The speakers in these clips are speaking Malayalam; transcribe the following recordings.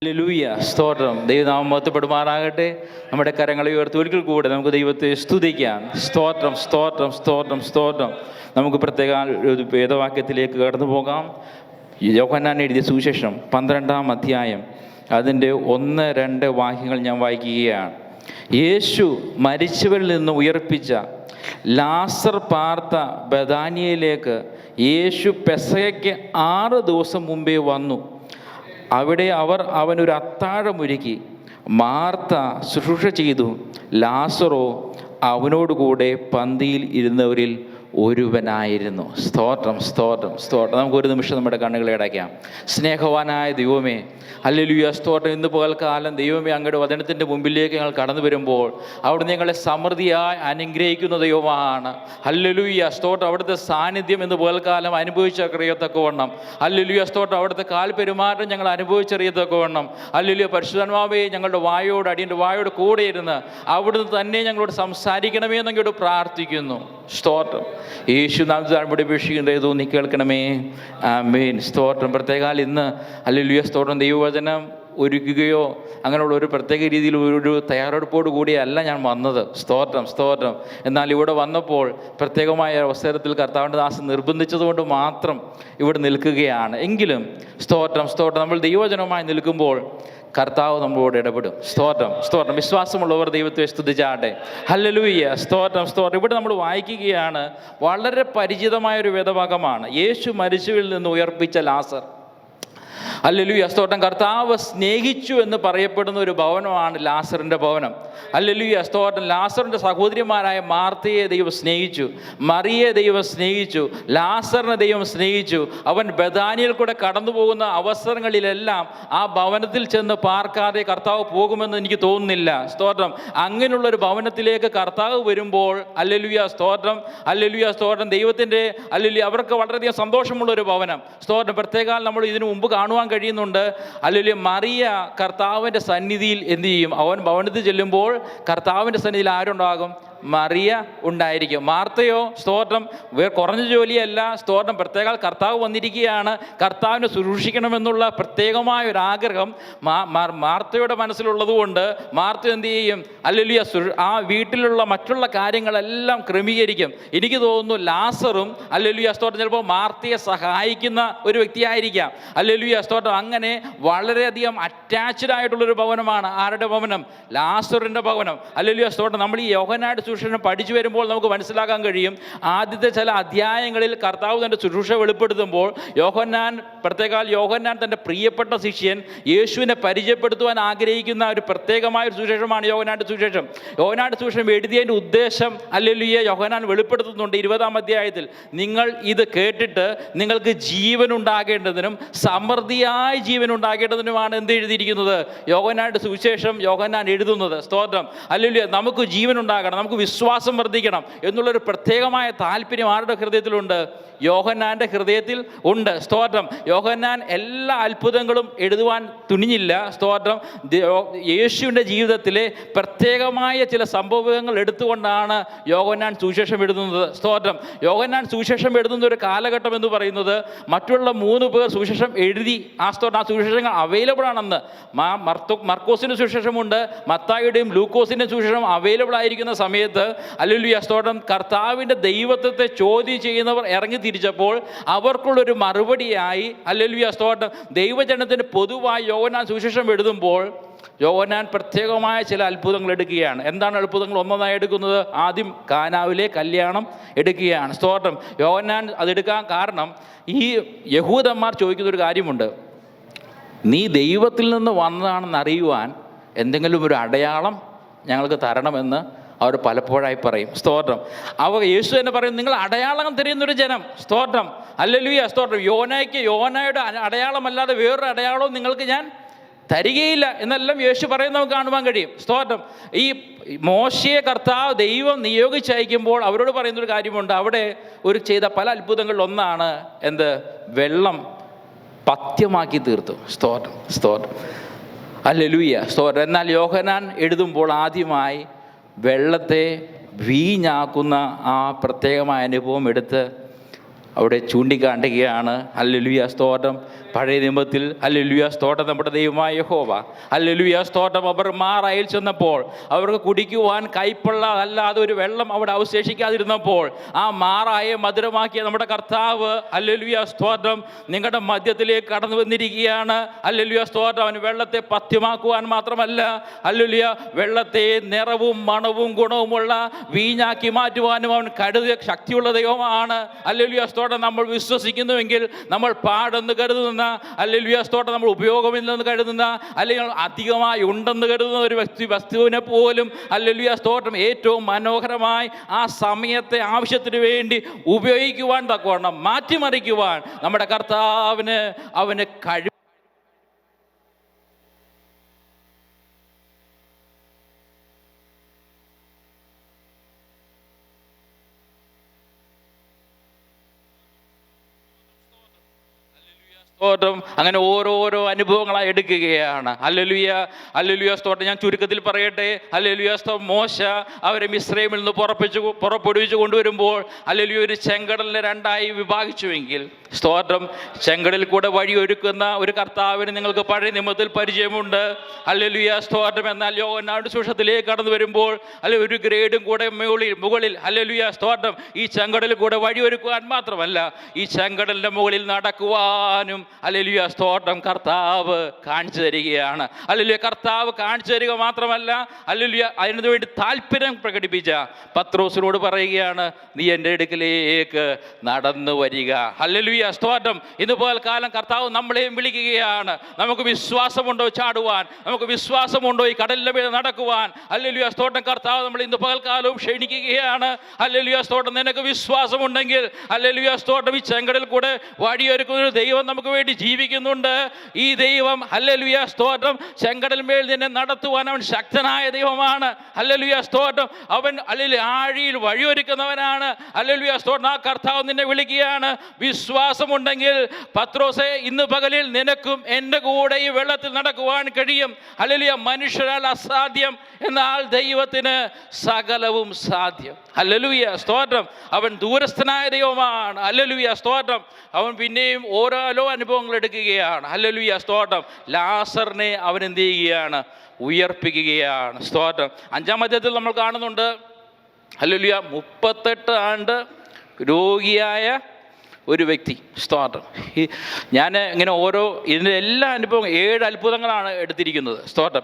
ഹല്ലേലൂയ, സ്തോത്രം. ദൈവനാമം മഹത്വപ്പെടുമാറാകട്ടെ. നമ്മുടെ കരങ്ങളെ ഉയർത്തി ഒരിക്കൽ കൂടെ നമുക്ക് ദൈവത്തെ സ്തുതിക്കാം. സ്തോത്രം, സ്തോത്രം, സ്തോത്രം, സ്തോത്രം. നമുക്ക് പ്രത്യേക ഒരു വേദവാക്യത്തിലേക്ക് കടന്നു പോകാം. യോഹന്നാൻ എഴുതിയ സുവിശേഷം 12-ാം അധ്യായം അതിൻ്റെ 1-2 വാക്യങ്ങൾ ഞാൻ വായിക്കുകയാണ്. യേശു മരിച്ചവരിൽ നിന്ന് ഉയർപ്പിച്ച ലാസർ പാർത്ത ബഥാനിയയിലേക്ക് യേശു പെസഹയ്ക്ക് 6 ദിവസം മുമ്പേ വന്നു. അവിടെ അവർ അവനൊരു അത്താഴമൊരുക്കി. മാർത്ത ശുശ്രൂഷ ചെയ്തു, ലാസറോ അവനോടുകൂടെ പന്തിയിൽ ഇരുന്നവരിൽ ഒരുവനായിരുന്നു. സ്തോത്രം, സ്തോത്രം, സ്തോത്രം. നമുക്കൊരു നിമിഷം നമ്മുടെ കണ്ണുകളെ അടയ്ക്കാം. സ്നേഹവാനായ ദൈവമേ, ഹല്ലേലൂയ, സ്തോത്രം. ഇന്ന് പകൽക്കാലം ദൈവമേ, അങ്ങയുടെ വചനത്തിൻ്റെ മുമ്പിലേക്ക് ഞങ്ങൾ കടന്നു വരുമ്പോൾ അവിടുന്ന് ഞങ്ങളെ സമൃദ്ധിയായി അനുഗ്രഹിക്കുന്ന ദൈവമാണ്. ഹല്ലേലൂയ, സ്തോത്രം. അവിടുത്തെ സാന്നിധ്യം ഇന്ന് പകൽക്കാലം അനുഭവിച്ചറിയത്തക്കവണ്ണം, ഹല്ലേലൂയ, സ്തോത്രം. അവിടുത്തെ കാൽ പെരുമാറ്റം ഞങ്ങൾ അനുഭവിച്ചറിയത്തക്കവണ്ണം, ഹല്ലേലൂയ, പരിശുദ്ധാത്മാവേ, ഞങ്ങളുടെ വായോട്, അടിയൻ്റെ വായോട് കൂടെ ഇരുന്ന് അവിടുന്ന് തന്നെ ഞങ്ങളോട് സംസാരിക്കണമേ എന്ന് അങ്ങോട്ട് പ്രാർത്ഥിക്കുന്നു. സ്തോത്രം. യേശു നാമത്തിൽ അപേക്ഷിക്കുന്നത് നീ കേൾക്കണമേ. ആമേൻ. സ്തോത്രം. പ്രത്യേകാൽ ഇന്ന് ഹല്ലേലൂയ, സ്തോത്രം, ദൈവവചനം ഒരുക്കുകയോ അങ്ങനെയുള്ള ഒരു പ്രത്യേക രീതിയിൽ ഒരു തയ്യാറെടുപ്പോട് കൂടിയല്ല ഞാൻ വന്നത്. സ്തോത്രം, സ്തോത്രം. എന്നാൽ ഇവിടെ വന്നപ്പോൾ പ്രത്യേകമായ അവസരത്തിൽ കർത്താവിൻ്റെ ദാസൻ നിർബന്ധിച്ചതുകൊണ്ട് മാത്രം ഇവിടെ നിൽക്കുകയാണ്. എങ്കിലും സ്തോത്രം, സ്തോത്രം, നമ്മൾ ദൈവവചനവുമായി നിൽക്കുമ്പോൾ കർത്താവ് നമ്മളോട് ഇടപെടും. സ്തോത്രം, സ്തോത്രം. വിശ്വാസമുള്ളവർ ദൈവത്തെ സ്തുതിച്ചാട്ടെ. ഹല്ലേലൂയ, സ്തോത്രം, സ്തോത്രം. ഇവിടെ നമ്മൾ വായിക്കുകയാണ്, വളരെ പരിചിതമായൊരു വേദഭാഗമാണ്. യേശു മരിച്ചവരിൽ നിന്ന് ഉയർപ്പിച്ച ലാസർ. ഹല്ലേലൂയ, സ്തോത്രം. കർത്താവ് സ്നേഹിച്ചു എന്ന് പറയപ്പെടുന്ന ഒരു ഭവനമാണ് ലാസറിൻ്റെ ഭവനം. ഹല്ലേലൂയ, സ്തോത്രം. ലാസറിൻ്റെ സഹോദരിമാരായ മാർത്തയെ ദൈവം സ്നേഹിച്ചു, മറിയെ ദൈവം സ്നേഹിച്ചു, ലാസറിനെ ദൈവം സ്നേഹിച്ചു. അവൻ ബഥാനിയിൽ കൂടെ കടന്നു പോകുന്ന അവസരങ്ങളിലെല്ലാം ആ ഭവനത്തിൽ ചെന്ന് പാർക്കാതെ കർത്താവ് പോകുമെന്ന് എനിക്ക് തോന്നുന്നില്ല. സ്തോത്രം. അങ്ങനെയുള്ളൊരു ഭവനത്തിലേക്ക് കർത്താവ് വരുമ്പോൾ, ഹല്ലേലൂയ, സ്തോത്രം, ഹല്ലേലൂയ, സ്തോത്രം, ദൈവത്തിൻ്റെ ഹല്ലേലൂയ, അവർക്ക് വളരെയധികം സന്തോഷമുള്ളൊരു ഭവനം. സ്തോത്രം. പ്രത്യേകം നമ്മൾ ഇതിനു മുമ്പ് കാണുവാൻ കഴിയുന്നുണ്ട്. അല്ലെങ്കിൽ മറിയ കർത്താവിൻ്റെ സന്നിധിയിൽ എന്ത് ചെയ്യും? അവൻ ഭവനത്തിൽ ചെല്ലുമ്പോൾ കർത്താവിൻ്റെ സന്നിധിയിൽ ആരുണ്ടാകും? മറിയ ഉണ്ടായിരിക്കും. മാർത്തയോ, സ്തോത്രം, കുറഞ്ഞ ജോലിയല്ല. സ്തോത്രം. പ്രത്യേക കർത്താവ് വന്നിരിക്കുകയാണ്, കർത്താവിനെ ശുശ്രൂഷിക്കണമെന്നുള്ള പ്രത്യേകമായ ഒരു ആഗ്രഹം മാർത്തയുടെ മനസ്സിലുള്ളതുകൊണ്ട് മാർത്ത എന്ത് ചെയ്യും? ഹല്ലേലൂയ, ആ വീട്ടിലുള്ള മറ്റുള്ള കാര്യങ്ങളെല്ലാം ക്രമീകരിക്കും. എനിക്ക് തോന്നുന്നു ലാസറും, ഹല്ലേലൂയ, സ്തോത്രം, ചിലപ്പോൾ മാർത്തയെ സഹായിക്കുന്ന ഒരു വ്യക്തിയായിരിക്കാം. ഹല്ലേലൂയ, സ്തോത്രം. അങ്ങനെ വളരെയധികം അറ്റാച്ച്ഡ് ആയിട്ടുള്ളൊരു ഭവനമാണ്. ആരുടെ ഭവനം? ലാസറിൻ്റെ ഭവനം. ഹല്ലേലൂയ, സ്തോത്രം. നമ്മൾ ഈ യോഹന്നാന്റെ ശുശ്രൂഷ പഠിച്ചു വരുമ്പോൾ നമുക്ക് മനസ്സിലാക്കാൻ കഴിയും, ആദ്യത്തെ ചില അധ്യായങ്ങളിൽ കർത്താവ് തൻ്റെ ശുശ്രൂഷ വെളിപ്പെടുത്തുമ്പോൾ യോഹന്നാൻ തൻ്റെ പ്രിയപ്പെട്ട ശിഷ്യൻ യേശുവിനെ പരിചയപ്പെടുത്തുവാൻ ആഗ്രഹിക്കുന്ന ഒരു പ്രത്യേകമായ ഒരു സുവിശേഷമാണ് യോഹന്നാന്റെ സുവിശേഷം. യോഹന്നാന്റെ സുവിശേഷം എഴുതിയതിൻ്റെ ഉദ്ദേശം ഹല്ലേലൂയ യോഹന്നാൻ വെളിപ്പെടുത്തുന്നുണ്ട് 20-ാം അധ്യായത്തിൽ. നിങ്ങൾ ഇത് കേട്ടിട്ട് നിങ്ങൾക്ക് ജീവൻ ഉണ്ടാകേണ്ടതിനും സമൃദ്ധിയായ ജീവൻ ഉണ്ടാകേണ്ടതിനുമാണ് എന്ത് എഴുതിയിരിക്കുന്നത്? യോഹന്നാന്റെ സുവിശേഷം യോഹന്നാൻ എഴുതുന്നത്. സ്തോത്രം. ഹല്ലേലൂയ. നമുക്ക് ജീവൻ ഉണ്ടാകണം, നമുക്ക് വിശ്വാസം വർദ്ധിക്കണം എന്നുള്ളൊരു പ്രത്യേകമായ താല്പര്യം ആരുടെ ഹൃദയത്തിലുണ്ട്? യോഹന്നാൻ്റെ ഹൃദയത്തിൽ ഉണ്ട്. സ്തോത്രം. യോഹന്നാൻ എല്ലാ അത്ഭുതങ്ങളും എഴുതുവാൻ തുനിഞ്ഞില്ല. സ്തോത്രം. യേശുവിൻ്റെ ജീവിതത്തിലെ പ്രത്യേകമായ ചില സംഭവങ്ങൾ എടുത്തുകൊണ്ടാണ് യോഹന്നാൻ സുവിശേഷം എഴുതുന്നത്. സ്തോത്രം. യോഹന്നാൻ സുവിശേഷം എഴുതുന്ന ഒരു കാലഘട്ടം എന്ന് പറയുന്നത് മറ്റുള്ള 3 പേർ സുവിശേഷം എഴുതി ആ സുവിശേഷങ്ങൾ അവൈലബിൾ ആണെന്ന്. മർക്കോസിൻ്റെ സുവിശേഷമുണ്ട്, മത്തായിയുടെയും ലൂക്കോസിൻ്റെ സുവിശേഷം അവൈലബിൾ ആയിരിക്കുന്ന സമയത്ത് ഹല്ലേലൂയ, സ്തോത്രം, കർത്താവിൻ്റെ ദൈവത്വത്തെ ചോദ്യം ചെയ്യുന്നവർ ഇറങ്ങി തിരിച്ചപ്പോൾ അവർക്കുള്ളൊരു മറുപടിയായി, ഹല്ലേലൂയ, സ്തോത്രം, ദൈവജനത്തിന് പൊതുവായി യോഹന്നാൻ സുവിശേഷം എഴുതുമ്പോൾ യോഹന്നാൻ പ്രത്യേകമായ ചില അത്ഭുതങ്ങൾ എടുക്കുകയാണ്. എന്താണ് അത്ഭുതങ്ങൾ? ഒന്നൊന്നായി എടുക്കുന്നത്, ആദ്യം കാനാവിലെ കല്യാണം എടുക്കുകയാണ്. സ്തോത്രം. യോഹന്നാൻ അതെടുക്കാൻ കാരണം ഈ യഹൂദന്മാർ ചോദിക്കുന്നൊരു കാര്യമുണ്ട്, നീ ദൈവത്തിൽ നിന്ന് വന്നതാണെന്ന് അറിയുവാൻ എന്തെങ്കിലും ഒരു അടയാളം ഞങ്ങൾക്ക് തരണമെന്ന് അവർ പലപ്പോഴായി പറയും. സ്തോത്രം. യേശു തന്നെ പറയും, നിങ്ങൾ അടയാളം തരുന്നൊരു ജനം. സ്തോത്രം. ഹല്ലേലൂയ, സ്തോത്രം. യോനായുടെ അടയാളമല്ലാതെ വേറൊരു അടയാളവും നിങ്ങൾക്ക് ഞാൻ തരികയില്ല എന്നെല്ലാം യേശു പറയുന്നത് നമുക്ക് കാണുവാൻ കഴിയും. സ്തോത്രം. ഈ മോശയെ കർത്താവ് ദൈവം നിയോഗിച്ചയക്കുമ്പോൾ അവരോട് പറയുന്നൊരു കാര്യമുണ്ട്. അവിടെ ചെയ്ത പല അത്ഭുതങ്ങളിൽ ഒന്നാണ് എന്ത്? വെള്ളം പഥ്യമാക്കി തീർത്തു. സ്തോത്രം, സ്തോത്രം. ഹല്ലേലൂയ, സ്തോത്രം. എന്നാൽ യോഹന്നാൻ എഴുതുമ്പോൾ ആദ്യമായി വെള്ളത്തെ വീഞ്ഞാക്കുന്ന ആ പ്രത്യേകമായ അനുഭവം എടുത്ത് അവിടെ ചൂണ്ടിക്കാട്ടുകയാണ്. ഹല്ലേലൂയ, സ്തോത്രം. പഴയ നിയമത്തിൽ ഹല്ലേലൂയ സ്തോത്രം നമ്മുടെ ദൈവമായ യഹോവ ഹല്ലേലൂയ സ്തോത്രം അവർ മാറയിൽ ചെന്നപ്പോൾ അവർക്ക് കുടിക്കുവാൻ കൈപ്പുള്ള അല്ലാതെ ഒരു വെള്ളം അവിടെ അവശേഷിക്കാതിരുന്നപ്പോൾ ആ മാറായെ മധുരമാക്കിയ നമ്മുടെ കർത്താവ് ഹല്ലേലൂയ സ്തോത്രം നിങ്ങളുടെ മധ്യത്തിലേക്ക് കടന്നു വന്നിരിക്കുകയാണ്. ഹല്ലേലൂയ സ്തോത്രം. അവൻ വെള്ളത്തെ പഥ്യമാക്കുവാൻ മാത്രമല്ല ഹല്ലേലൂയ വെള്ളത്തെ നിറവും മണവും ഗുണവുമുള്ള വീഞ്ഞാക്കി മാറ്റുവാനും അവൻ കരുതിയ ശക്തിയുള്ള ദൈവമാണ്. ഹല്ലേലൂയ സ്തോത്രം. നമ്മൾ വിശ്വസിക്കുന്നുവെങ്കിൽ നമ്മൾ പാടെന്ന് കരുതുന്ന ഹല്ലേലൂയ സ്തോത്രം നമ്മൾ ഉപയോഗമില്ലെന്ന് കരുതുന്ന അല്ലെങ്കിൽ അധികമായി ഉണ്ടെന്ന് കരുതുന്ന ഒരു വസ്തുവിനെ പോലും ഹല്ലേലൂയ സ്തോത്രം ഏറ്റവും മനോഹരമായി ആ സമയത്തെ ആവശ്യത്തിന് വേണ്ടി ഉപയോഗിക്കുവാൻ തക്കവണ്ണം മാറ്റിമറിക്കുവാൻ നമ്മുടെ കർത്താവിന് അവന് കഴിവ്. അങ്ങനെ ഓരോരോ അനുഭവങ്ങളായി എടുക്കുകയാണ്. ഹല്ലേലൂയ ഹല്ലേലൂയ സ്തോത്രം. ഞാൻ ചുരുക്കത്തിൽ പറയട്ടെ. ഹല്ലേലൂയ സ്തോത്രം. മോശ അവരെ മിസ്രയീമിൽ നിന്ന് പുറപ്പെടുവിച്ച് കൊണ്ടുവരുമ്പോൾ ഹല്ലേലൂയ ഒരു ചെങ്കടലിനെ രണ്ടായി വിഭാഗിച്ചുവെങ്കിൽ സ്തോത്രം ചെങ്കടലിൽ കൂടെ വഴിയൊരുക്കുന്ന ഒരു കർത്താവിന് നിങ്ങൾക്ക് പഴയ നിയമത്തിൽ പരിചയമുണ്ട്. ഹല്ലേലൂയ സ്തോത്രം. എന്നാൽ യോഹന്നാന്റെ സുവിശേഷത്തിലേക്ക് കടന്നു വരുമ്പോൾ അല്ലെ ഒരു ഗ്രേഡും കൂടെ മുകളിൽ ഹല്ലേലൂയ സ്തോത്രം ഈ ചെങ്കടലിൽ കൂടെ വഴിയൊരുക്കുവാൻ മാത്രമല്ല ഈ ചെങ്കടലിന്റെ മുകളിൽ നടക്കുവാനും ഹല്ലേലൂയ സ്തോത്രം കർത്താവ് കാണിച്ചു തരികയാണ്. ഹല്ലേലൂയ കർത്താവ് കാണിച്ചു തരിക മാത്രമല്ല ഹല്ലേലൂയ അതിനു വേണ്ടി താല്പര്യം പ്രകടിപ്പിച്ച പത്രോസിനോട് പറയുകയാണ്, നീ എൻ്റെ അടുക്കലേക്ക് നടന്നു വരിക. ഹല്ലേലൂയ സ്തോത്രം. ഇന്ന് പകൽക്കാലം കർത്താവ് നമ്മളെയും വിളിക്കുകയാണ്. നമുക്ക് വിശ്വാസമുണ്ടോ ചാടുവാൻ? നമുക്ക് വിശ്വാസമുണ്ടോ ഈ കടലിന്റെ മേൽ നടക്കുവാൻ? ഹല്ലേലൂയ സ്തോത്രം. കർത്താവ് നമ്മൾ ഇന്ന് പകൽക്കാലവും ക്ഷണിക്കുകയാണ്. ഹല്ലേലൂയ സ്തോത്രം. നിനക്ക് വിശ്വാസമുണ്ടെങ്കിൽ ഹല്ലേലൂയ സ്തോത്രം ഈ ചെങ്കടലിൽ കൂടെ വഴിയൊരുക്കുന്ന ഒരു ദൈവം നമുക്ക് വേണ്ടി ജീവിക്കുന്നുണ്ട്. ഈ ദൈവം ഹല്ലേലൂയ സ്തോത്രം ചെങ്കടൽ മേൽ നിന്നെ നടത്തുവാൻ അവൻ ശക്തനായ ദൈവമാണ്. ഹല്ലേലൂയ സ്തോത്രം. അവൻ ഹല്ലേലൂയ ആഴിയിൽ വഴിയൊരുക്കുന്നവനാണ്. ഹല്ലേലൂയ സ്തോത്രം. ആ കർത്താവ് നിന്നെ വിളിക്കുകയാണ്. വിശ്വാസമുണ്ടെങ്കിൽ പത്രോസേ ഇന്ന് പകലിൽ നിനക്കും എൻ്റെ കൂടെ ഈ വെള്ളത്തിൽ നടക്കുവാൻ കഴിയും. ഹല്ലേലൂയ. മനുഷ്യരാൽ അസാധ്യം, എന്നാൽ ദൈവത്തിന് സകലവും സാധ്യം. ഹല്ലേലൂയ സ്തോത്രം. അവൻ ദൂരസ്ഥനായ ദൈവമാണ്. ഹല്ലേലൂയ സ്തോത്രം. അവൻ പിന്നെയും ഓരോ അനുഭവങ്ങൾ എടുക്കുകയാണ്. ഹല്ലേലൂയ സ്തോത്രം. ലാസറിനെ അവൻ എന്ത് ചെയ്യുകയാണ്? ഉയർപ്പിക്കുകയാണ്. സ്തോത്രം. 5-ാം അധ്യായത്തിൽ നമ്മൾ കാണുന്നുണ്ട് ഹല്ലേലൂയ 38 ആണ്ട് രോഗിയായ ഒരു വ്യക്തി. സ്തോത്രം. ഞാൻ ഇങ്ങനെ ഇതിൻ്റെ എല്ലാ അനുഭവം 7 അത്ഭുതങ്ങളാണ് എടുത്തിരിക്കുന്നത്. സ്തോത്രം.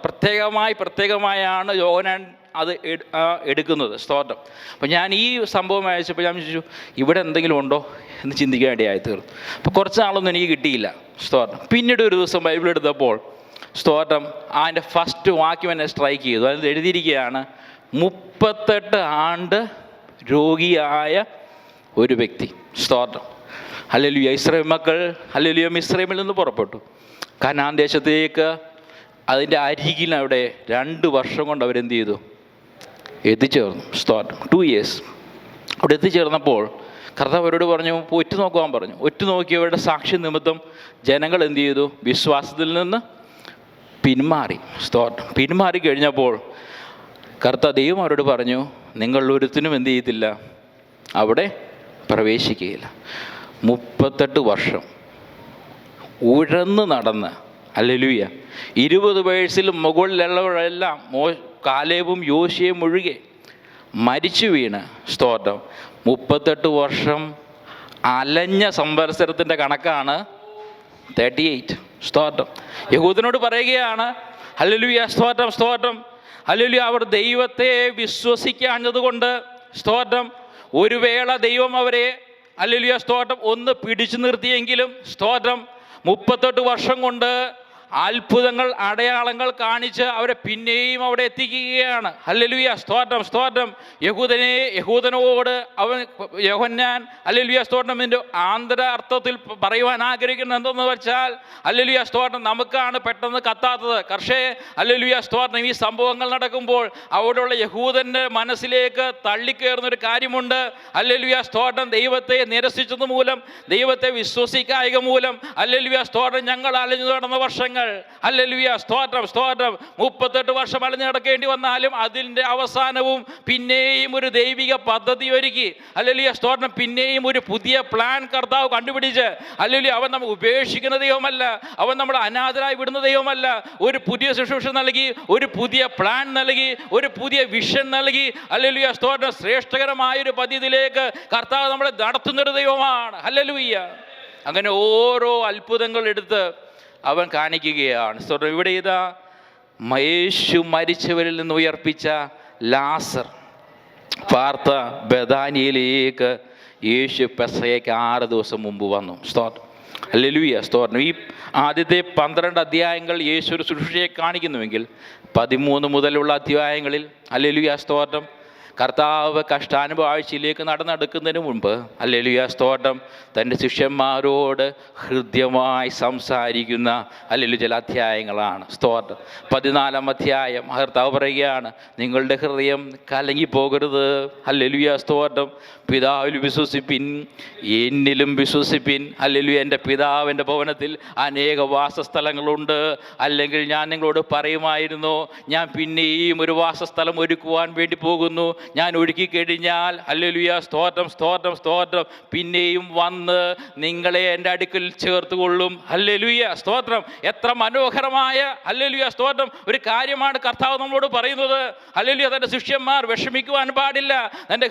പ്രത്യേകമായാണ് യോഹന്നാൻ അത് എടുക്കുന്നത്. സ്തോത്രം. അപ്പം ഞാൻ ഈ സംഭവം അയച്ചപ്പോൾ ഞാൻ ചോദിച്ചു ഇവിടെ എന്തെങ്കിലും ഉണ്ടോ എന്ന് ചിന്തിക്കാൻ ഇടയായി തീർന്നു. അപ്പോൾ കുറച്ച് നാളൊന്നും എനിക്ക് കിട്ടിയില്ല. സ്തോത്രം. പിന്നീട് ഒരു ദിവസം ബൈബിൾ എടുത്തപ്പോൾ സ്തോത്രം അതിൻ്റെ ഫസ്റ്റ് വാക്യം എന്നെ സ്ട്രൈക്ക് ചെയ്തു. അതിൽ എഴുതിയിരിക്കുകയാണ് 38 ആണ്ട് രോഗിയായ ഒരു വ്യക്തി. സ്തോത്രം. ഹല്ലേലൂയ. ഇസ്രായേൽ മക്കൾ ഹല്ലേലൂയ മിസ്രയീമിൽ നിന്ന് പുറപ്പെട്ടു. കനാൻ ദേശത്തേക്ക് അതിൻ്റെ അരികിൽ അവിടെ 2 വർഷം കൊണ്ട് അവരെന്ത് ചെയ്തു? എത്തിച്ചേർന്നു. സ്തോത്രം. 2 years അവിടെ എത്തിച്ചേർന്നപ്പോൾ കർത്താവ് അവരോട് പറഞ്ഞു ഒറ്റ നോക്കുവാൻ പറഞ്ഞു. ഒറ്റ നോക്കിയവരുടെ സാക്ഷി നിമിത്തം ജനങ്ങൾ എന്ത് ചെയ്തു? വിശ്വാസത്തിൽ നിന്ന് പിന്മാറി. സ്തോത്രം. പിന്മാറി കഴിഞ്ഞപ്പോൾ ദൈവം അവരോട് പറഞ്ഞു നിങ്ങൾ ഒരുത്തിനും എന്ത് ചെയ്യത്തില്ല, അവിടെ പ്രവേശിക്കുകയില്ല. 38 വർഷം ഉഴന്ന് നടന്ന് ഹല്ലേലൂയ 20 വയസ്സിൽ മുകളിലുള്ളവരെല്ലാം കാലേബും യോശുവയും ഒഴികെ മരിച്ചു വീണ്. സ്തോത്രം. 38 വർഷം അലഞ്ഞ സംവത്സരത്തിൻ്റെ കണക്കാണ് 38. സ്തോത്രം. യഹൂദനോട് പറയുകയാണ് ഹല്ലേലൂയ സ്തോത്രം സ്തോത്രം ഹല്ലേലൂയ. അവർ ദൈവത്തെ വിശ്വസിക്കാഞ്ഞതുകൊണ്ട് സ്തോത്രം ഒരു വേള ദൈവം അവരെ ഹല്ലേലൂയ സ്തോത്രം ഒന്ന് പിടിച്ചു നിർത്തിയെങ്കിലും സ്തോത്രം 38 വർഷം കൊണ്ട് അത്ഭുതങ്ങൾ അടയാളങ്ങൾ കാണിച്ച് അവരെ പിന്നെയും അവിടെ എത്തിക്കുകയാണ്. ഹല്ലേലൂയ സ്തോത്രം സ്തോത്രം. യഹൂദനോട് അവൻ യോഹന്നാൻ ഹല്ലേലൂയ സ്തോത്രം ഇതിൻ്റെ ആന്തര അർത്ഥത്തിൽ പറയുവാൻ ആഗ്രഹിക്കുന്നത് എന്തെന്ന് വെച്ചാൽ ഹല്ലേലൂയ സ്തോത്രം നമുക്കാണ് പെട്ടെന്ന് കത്താത്തത്. പക്ഷേ ഹല്ലേലൂയ സ്തോത്രം ഈ സംഭവങ്ങൾ നടക്കുമ്പോൾ അവിടെയുള്ള യഹൂദൻ്റെ മനസ്സിലേക്ക് തള്ളിക്കയറുന്നൊരു കാര്യമുണ്ട്. ഹല്ലേലൂയ സ്തോത്രം. ദൈവത്തെ നിരസിച്ചത് മൂലം, ദൈവത്തെ വിശ്വസിക്കായക മൂലം ഹല്ലേലൂയ സ്തോത്രം ഞങ്ങൾ അലഞ്ഞു നടന്ന വർഷങ്ങൾ അത്ഭുതങ്ങൾ. ഹല്ലേലൂയ, സ്തോത്രം സ്തോത്രം. 38 വർഷം അലഞ്ഞു നടക്കേണ്ടി വന്നാലും അതിൻ്റെ അവസാനവും പിന്നെയും ഒരു ദൈവിക പദ്ധതി ഒരുക്കി. ഹല്ലേലൂയ, സ്തോത്രം. പിന്നെയും ഒരു പുതിയ പ്ലാൻ കർത്താവ് കണ്ടുപിടിച്ച്, ഹല്ലേലൂയ, അവൻ നമ്മൾ ഉപേക്ഷിക്കുന്ന ദൈവമല്ല, അവൻ നമ്മൾ അനാഥരായി വിടുന്ന ദൈവമല്ല. ഒരു പുതിയ ശുശ്രൂഷ നൽകി, ഒരു പുതിയ പ്ലാൻ നൽകി, ഒരു പുതിയ വിഷൻ നൽകി. ഹല്ലേലൂയ, സ്തോത്രം. ശ്രേഷ്ഠകരമായൊരു പദ്ധതിയിലേക്ക് കർത്താവ് നമ്മളെ നടത്തുന്നൊരു ദൈവമാണ്. ഹല്ലേലൂയ. അങ്ങനെ ഓരോ അത്ഭുതങ്ങൾ എടുത്ത് അവൻ കാണിക്കുകയാണ്. സ്തോത്രം. ഇവിടെ ഇതാ യേശു മരിച്ചവരിൽ നിന്ന് ഉയർപ്പിച്ച ലാസർ പാർത്ത ബെഥാനിയയിലേക്ക് യേശു പെസഹയ്ക്ക് 6 ദിവസം മുമ്പ് വന്നു. സ്തോത്രം. ഹല്ലേലൂയ, സ്തോത്രം. ഈ ആദ്യത്തെ 12 അധ്യായങ്ങൾ യേശു ഒരു ശുശ്രൂഷയെ കാണിക്കുന്നുവെങ്കിൽ 13 മുതലുള്ള അധ്യായങ്ങളിൽ, ഹല്ലേലൂയ, സ്തോത്രം, കർത്താവ് കഷ്ടാനുഭവ ആഴ്ചയിലേക്ക് നടന്നെടുക്കുന്നതിന് മുൻപ്, ഹല്ലേലൂയ, സ്തോത്രം, തൻ്റെ ശിഷ്യന്മാരോട് ഹൃദ്യമായി സംസാരിക്കുന്ന, ഹല്ലേലൂയ, ചില അധ്യായങ്ങളാണ്. സ്തോത്രം. 14-ാം അധ്യായം കർത്താവ് പറയുകയാണ്, നിങ്ങളുടെ ഹൃദയം കലങ്ങിപ്പോകരുത്. ഹല്ലേലൂയ, സ്തോത്രം. പിതാവിൽ വിശ്വസിപ്പിൻ, എന്നിലും വിശ്വസിപ്പിൻ. ഹല്ലേലൂയ. എൻ്റെ പിതാവിൻ്റെ ഭവനത്തിൽ അനേക വാസസ്ഥലങ്ങളുണ്ട്, അല്ലെങ്കിൽ ഞാൻ നിങ്ങളോട് പറയുമായിരുന്നു, ഞാൻ പിന്നെയും ഒരു വാസസ്ഥലം ഒരുക്കുവാൻ വേണ്ടി പോകുന്നു. ഞാൻ ഒരുക്കി കഴിഞ്ഞാൽ, ഹല്ലേലൂയ, സ്തോത്രം സ്തോത്രം സ്തോത്രം, പിന്നെയും വന്ന് നിങ്ങളെ എൻ്റെ അടുക്കൽ ചേർത്തുകൊള്ളും. ഹല്ലേലൂയ, സ്തോത്രം. എത്ര മനോഹരമായ, ഹല്ലേലൂയ, സ്തോത്രം, ഒരു കാര്യമാണ് കർത്താവ് നമ്മളോട് പറയുന്നത്. ഹല്ലേലൂയ. തൻ്റെ ശിഷ്യന്മാർ വിഷമിക്കുവാൻ പാടില്ല, തൻ്റെ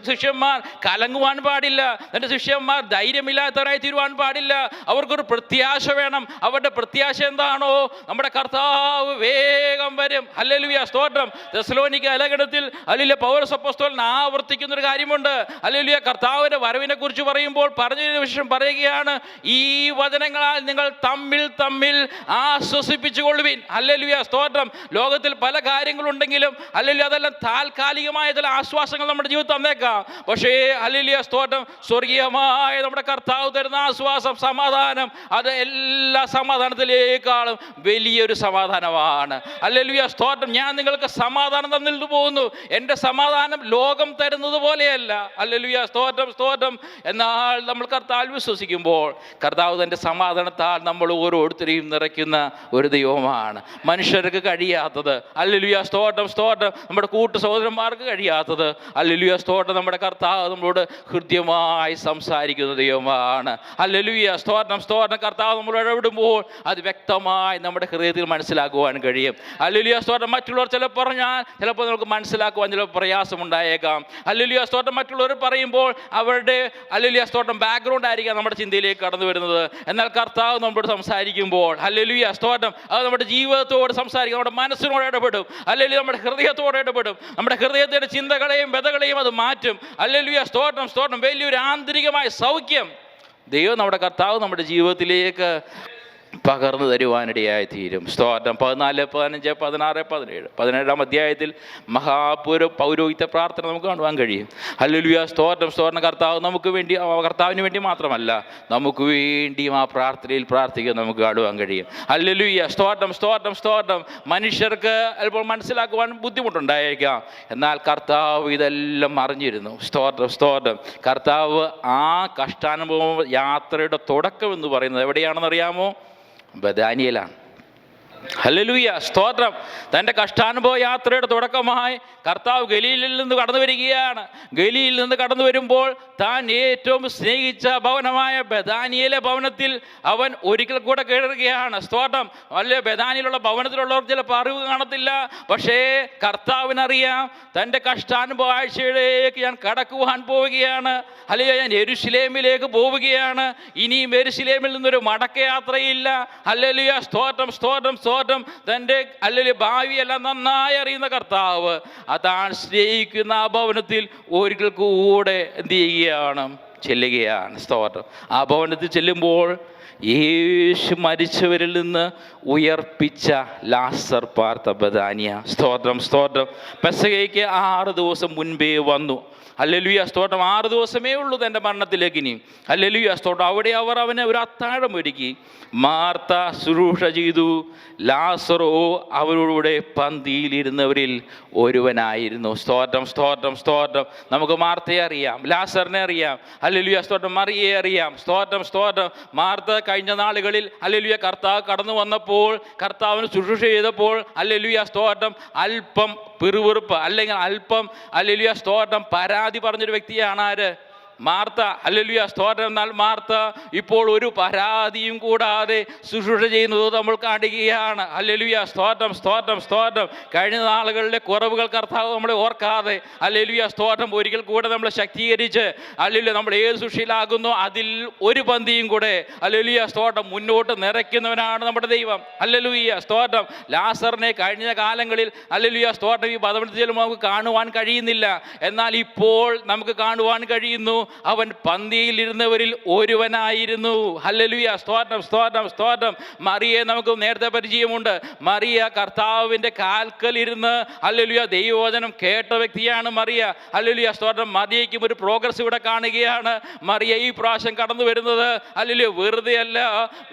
ശിഷ്യന്മാർ കലങ്ങുവാൻ പാടില്ല, തൻ്റെ ശിഷ്യന്മാർ ധൈര്യമില്ലാത്തവരായി തീരുവാൻ പാടില്ല. അവർക്കൊരു പ്രത്യാശ വേണം. അവരുടെ പ്രത്യാശ എന്താണോ? നമ്മുടെ കർത്താവ് വേഗം വരും. ഹല്ലേലൂയ, സ്തോത്രം. തെസ്സലോനിക്ക ലേഖനത്തിൽ ഹല്ലേലൂയ പൗലോസ് അപ്പോസ്തലൻ ആവർത്തിക്കുന്ന ഒരു കാര്യമുണ്ട്. ഹല്ലേലൂയ, കർത്താവിൻ്റെ വരവിനെ കുറിച്ച് പറയുമ്പോൾ പറഞ്ഞതിന് വിഷയം പറയുകയാണ്, ഈ വചനങ്ങളാൽ നിങ്ങൾ തമ്മിൽ തമ്മിൽ ആശ്വസിപ്പിച്ചുകൊള്ളുവിൻ. ഹല്ലേലൂയ, സ്തോത്രം. ലോകത്തിൽ പല കാര്യങ്ങളുണ്ടെങ്കിലും, ഹല്ലേലൂയ, അതെല്ലാം താൽക്കാലികമായ ചില ആശ്വാസങ്ങൾ നമ്മുടെ ജീവിതത്തിൽ തന്നേക്കാം. പക്ഷേ ഹല്ലേലൂയ, സ്തോത്രം, സ്വർഗീയമായ നമ്മുടെ കർത്താവ് തരുന്ന ആശ്വാസം, സമാധാനം, അത് എല്ലാ സമാധാനത്തിലേക്കാളും വലിയൊരു സമാധാനമാണ്. ഹല്ലേലൂയ, സ്തോത്രം. ഞാൻ നിങ്ങൾക്ക് സമാധാനം തന്നിട്ട് പോകുന്നു, എൻ്റെ സമാധാനം ലോകം തരുന്നത് പോലെയല്ല. ഹല്ലേലൂയ, സ്തോത്രം സ്തോത്രം. എന്നാൽ നമ്മൾ കർത്താവിൽ വിശ്വസിക്കുമ്പോൾ കർത്താവ് തൻ്റെ സമാധാനത്താൽ നമ്മൾ ഓരോരുത്തരെയും നിറയ്ക്കുന്ന ഒരു ദൈവമാണ്. മനുഷ്യർക്ക് കഴിയാത്തത്, ഹല്ലേലൂയ, സ്തോത്രം സ്തോത്രം, നമ്മുടെ കൂട്ടു സഹോദരന്മാർക്ക് കഴിയാത്തത്, ഹല്ലേലൂയ, സ്തോത്രം, നമ്മുടെ കർത്താവ് നമ്മളോട് ഹൃദ്യമായി സംസാരിക്കുന്ന ദൈവമാണ്. ഹല്ലേലൂയ, സ്തോത്രം സ്തോത്രം. കർത്താവ് നമ്മളോട് ഇടപെടുമ്പോൾ അത് വ്യക്തമായി നമ്മുടെ ഹൃദയത്തിൽ മനസ്സിലാക്കുവാൻ കഴിയും. ഹല്ലേലൂയ, സ്തോത്രം. മറ്റുള്ളവർ ചിലപ്പോൾ പറഞ്ഞാൽ ചിലപ്പോൾ നമുക്ക് മനസ്സിലാക്കുവാൻ ചില പ്രയാസമുണ്ടായേക്കാം. ഹല്ലേലൂയ, സ്തോത്രം. മറ്റുള്ളവർ പറയുമ്പോൾ അവരുടെ, ഹല്ലേലൂയ, സ്തോത്രം, ബാക്ക്ഗ്രൗണ്ട് ആയിരിക്കാം നമ്മുടെ ചിന്തയിലേക്ക് കടന്നു വരുന്നത്. എന്നാൽ കർത്താവ് നമ്മളോട് സംസാരിക്കുമ്പോൾ, ഹല്ലേലൂയ, സ്തോത്രം, അത് നമ്മുടെ ജീവിതത്തോട് സംസാരിക്കും, നമ്മുടെ മനസ്സിനോട് ഇടപെടും. ഹല്ലേലൂയ, നമ്മുടെ ഹൃദയത്തോട് ഇടപെടും. നമ്മുടെ ഹൃദയത്തിൻ്റെ ചിന്തകളെയും വ്യതകളെയും അത് മാറ്റും. ഹല്ലേലൂയ, സ്തോത്രം സ്തോത്രം. വലിയൊരു ആന്തരികമായ സൗഖ്യം ദൈവം, നമ്മുടെ കർത്താവ് നമ്മുടെ ജീവിതത്തിലേക്ക് പകർന്നു തരുവാനിടയായി തീരും. സ്തോത്രം. 14, 15, 16, 17, 17-ാം അധ്യായത്തിൽ പൗരോഹിത്യ പ്രാർത്ഥന നമുക്ക് കാണുവാൻ കഴിയും. ഹല്ലേലൂയ, സ്തോത്രം സ്തോത്രം. കർത്താവ് നമുക്ക് വേണ്ടി, കർത്താവിന് വേണ്ടി മാത്രമല്ല, നമുക്ക് വേണ്ടിയും ആ പ്രാർത്ഥനയിൽ പ്രാർത്ഥിക്കാൻ നമുക്ക് കാണുവാൻ കഴിയും. ഹല്ലേലൂയ, സ്തോത്രം സ്തോത്രം സ്തോത്രം. മനുഷ്യർക്ക് അല്പം മനസ്സിലാക്കുവാൻ ബുദ്ധിമുട്ടുണ്ടായേക്കാം, എന്നാൽ കർത്താവ് ഇതെല്ലാം അറിഞ്ഞിരുന്നു. സ്തോത്രം സ്തോത്രം. കർത്താവ് ആ കഷ്ടാനുഭവ യാത്രയുടെ തുടക്കം എന്ന് പറയുന്നത് എവിടെയാണെന്നറിയാമോ? ബെഥാനിയയിലാണ്. ഹല്ലേലൂയ, സ്തോത്രം. തൻ്റെ കഷ്ടാനുഭവ യാത്രയുടെ തുടക്കമായി കർത്താവ് ഗലീലിൽ നിന്ന് കടന്നു വരികയാണ്. ഗലീലിൽ നിന്ന് കടന്നു വരുമ്പോൾ താൻ ഏറ്റവും സ്നേഹിച്ച ഭവനമായ ബെഥാനിയയിലെ ഭവനത്തിൽ അവൻ ഒരിക്കൽ കൂടെ കയറുകയാണ്. സ്തോത്രം. അല്ലെ, ബെഥാനിയിലുള്ള ഭവനത്തിലുള്ളവർക്ക് ചിലപ്പോൾ അറിവ് കാണത്തില്ല, പക്ഷേ കർത്താവിനറിയാം തൻ്റെ കഷ്ടാനുഭവ ആഴ്ചയിലേക്ക് ഞാൻ കടക്കുവാൻ പോവുകയാണ്. അല്ലെങ്കിൽ ഞാൻ യെരൂശലേമിലേക്ക് പോവുകയാണ്. ഇനിയും യെരൂശലേമിൽ നിന്നൊരു മടക്കയാത്രയില്ല. ഹല്ലേലൂയ, സ്തോത്രം സ്തോത്രം സ്തോത്രം. തൻ്റെ അല്ലെങ്കിൽ ഭാവിയെല്ലാം നന്നായി അറിയുന്ന കർത്താവ് താൻ സ്നേഹിക്കുന്ന ആ ഭവനത്തിൽ ഒരിക്കൽ കൂടെ എന്ത് ചെയ്യുകയാണ്? ചെല്ലുകയാണ്. സ്തോത്രം. ആ ഭവനത്തിൽ ചെല്ലുമ്പോൾ യേശു മരിച്ചവരിൽ നിന്ന് ഉയർപ്പിച്ച ലാസർ പാർത്ത ബെഥാനിയ. സ്തോത്രം സ്തോത്രം. പെസഹയ്ക്ക് 6 ദിവസം മുൻപേ വന്നു. ഹല്ലേലൂയ സ്തോത്രം. 6 ദിവസമേ ഉള്ളൂ തൻ്റെ മരണത്തിലേക്ക് ഇനി. ഹല്ലേലൂയ സ്തോത്രം. അവിടെ അവർ അവന് ഒരു അത്താഴം ഒരുക്കി. മാർത്ത ശുശ്രൂഷ ചെയ്തു, ലാസറോ അവരോടുകൂടെ പന്തിയിലിരുന്നവരിൽ ഒരുവനായിരുന്നു. സ്തോത്രം സ്തോത്രം സ്തോത്രം. നമുക്ക് മാർത്തയെ അറിയാം, ലാസറിനെ അറിയാം. ഹല്ലേലൂയ സ്തോത്രം. മറിയയെ അറിയാം. സ്തോത്രം സ്തോത്രം. മാർത്ത കഴിഞ്ഞ നാളുകളിൽ ഹല്ലേലൂയ കർത്താവ് കടന്നു വന്നപ്പോൾ, കർത്താവിന് ശുശ്രൂഷ ചെയ്തപ്പോൾ ഹല്ലേലൂയ സ്തോത്രം അല്പം പിറുപിറുപ്പ് അല്ലെങ്കിൽ അല്പം ഹല്ലേലൂയ സ്തോത്രം പരാതി പറഞ്ഞൊരു വ്യക്തിയാണ് ആര്? മാർത്ത. ഹല്ലേലൂയ സ്തോത്രം. എന്നാൽ മാർത്ത ഇപ്പോൾ ഒരു പരാതിയും കൂടാതെ ശുശ്രൂഷ ചെയ്യുന്നത് നമ്മൾ കാണുകയാണ്. ഹല്ലേലൂയ സ്തോത്രം സ്തോത്രം സ്തോത്രം. കഴിഞ്ഞ നാളുകളിലെ കുറവുകൾ കർത്താവ് നമ്മളെ ഓർക്കാതെ ഹല്ലേലൂയ സ്തോത്രം ഒരിക്കൽ കൂടെ നമ്മളെ ശക്തീകരിച്ച് ഹല്ലേലൂയ നമ്മൾ ഏത് ശുശ്രൂഷയിലാകുന്നു അതിൽ ഒരു പന്തിയും കൂടെ ഹല്ലേലൂയ സ്തോത്രം മുന്നോട്ട് നിറയ്ക്കുന്നവനാണ് നമ്മുടെ ദൈവം. ഹല്ലേലൂയ സ്തോത്രം. ലാസറിനെ കഴിഞ്ഞ കാലങ്ങളിൽ ഹല്ലേലൂയ സ്തോത്രം ഈ പദവിയിൽ നമുക്ക് കാണുവാൻ കഴിയുന്നില്ല. എന്നാൽ ഇപ്പോൾ നമുക്ക് കാണുവാൻ കഴിയുന്നു. അവൻ പന്തിയിലിരുന്നവരിൽ ഒരുവനായിരുന്നു. ഹല്ലേലൂയ സ്തോത്രം സ്തോത്രം സ്തോത്രം. മറിയെ നമുക്ക് നേരത്തെ പരിചയമുണ്ട്. മറിയ കർത്താവിൻ്റെ കാൽക്കൽ ഇരുന്ന് ഹല്ലേലൂയ ദൈവവചനം കേട്ട വ്യക്തിയാണ് മറിയ. ഹല്ലേലൂയ സ്തോത്രം. മറിയയ്ക്കും ഒരു പ്രോഗ്രസ് ഇവിടെ കാണുകയാണ്. മറിയ ഈ പ്രാവശ്യം കടന്നു വരുന്നത് ഹല്ലേലൂയ വെറുതെ അല്ല,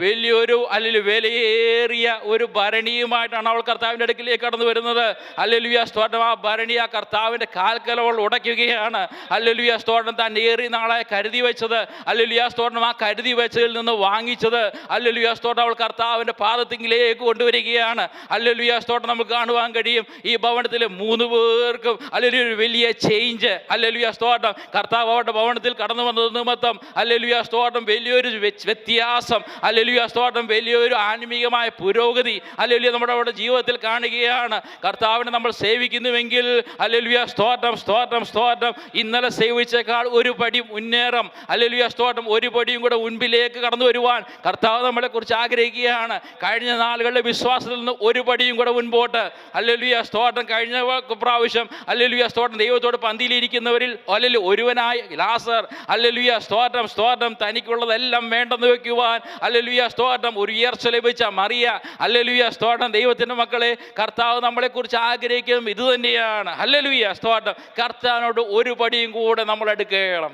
വലിയൊരു ഹല്ലേലൂയ വിലയേറിയ ഒരു ഭരണിയുമായിട്ടാണ് അവൾ കർത്താവിൻ്റെ അടുക്കിലേക്ക് കടന്നു വരുന്നത്. ഹല്ലേലൂയ സ്തോത്രം. ആ ഭരണി ആ കർത്താവിൻ്റെ കാൽക്കൽ അവൾ ഉടയ്ക്കുകയാണ്. ഹല്ലേലൂയ സ്തോത്രം. താൻ ഏറി നാളായി കരുതി വെച്ചത് ഹല്ലേലൂയ സ്തോത്രം ആ കരുതി വെച്ചതിൽ നിന്ന് വാങ്ങിച്ചത് ഹല്ലേലൂയ സ്തോത്രം അവൾ കർത്താവിൻ്റെ പാദത്തിങ്കിലേക്ക് കൊണ്ടുവരികയാണ്. ഹല്ലേലൂയ സ്തോത്രം. നമുക്ക് കാണുവാൻ കഴിയും ഈ ഭവനത്തിലെ 3 പേർക്കും ഹല്ലേലൂയ ഒരു വലിയ ചേഞ്ച്. ഹല്ലേലൂയ സ്തോത്രം. കർത്താവ് അവരുടെ ഭവനത്തിൽ കടന്നു വന്നത് നിമിത്തം ഹല്ലേലൂയ സ്തോത്രം വലിയൊരു വ്യത്യാസം, ഹല്ലേലൂയ സ്തോത്രം വലിയൊരു ആത്മീയമായ പുരോഗതി ഹല്ലേലൂയ നമ്മുടെ ജീവിതത്തിൽ കാണുകയാണ്. കർത്താവിനെ നമ്മൾ സേവിക്കുന്നുവെങ്കിൽ ഹല്ലേലൂയ സ്തോത്രം സ്തോത്രം സ്തോത്രം ഇന്നലെ സേവിച്ചേക്കാൾ ഒരു പടി മുന്നേറും. ഹല്ലേലൂയ സ്തോത്രം. ഒരു പടിയും കൂടെ മുൻപിലേക്ക് കടന്നു വരുവാൻ കർത്താവ് നമ്മളെക്കുറിച്ച് ആഗ്രഹിക്കുകയാണ്. കഴിഞ്ഞ നാളുകളുടെ വിശ്വാസത്തിൽ നിന്ന് ഒരു പടിയും കൂടെ മുൻപോട്ട്. ഹല്ലേലൂയ സ്തോത്രം. കഴിഞ്ഞ പ്രാവശ്യം ഹല്ലേലൂയ സ്തോത്രം ദൈവത്തോട് പന്തിയിലിരിക്കുന്നവരിൽ ഹല്ലേലൂയ ഒരുവനായി ലാസർ ഹല്ലേലൂയ സ്തോത്രം സ്തോത്രം തനിക്കുള്ളതെല്ലാം വേണ്ടെന്ന് വെക്കുവാൻ ഹല്ലേലൂയ സ്തോത്രം ഒരു ഉയർച്ച ലഭിച്ച മറിയ. ഹല്ലേലൂയ സ്തോത്രം. ദൈവത്തിൻ്റെ മക്കളെ, കർത്താവ് നമ്മളെക്കുറിച്ച് ആഗ്രഹിക്കുന്നതും ഇത് തന്നെയാണ്. ഹല്ലേലൂയ സ്തോത്രം. കർത്താവിനോട് ഒരു പടിയും കൂടെ നമ്മൾ എടുക്കണം.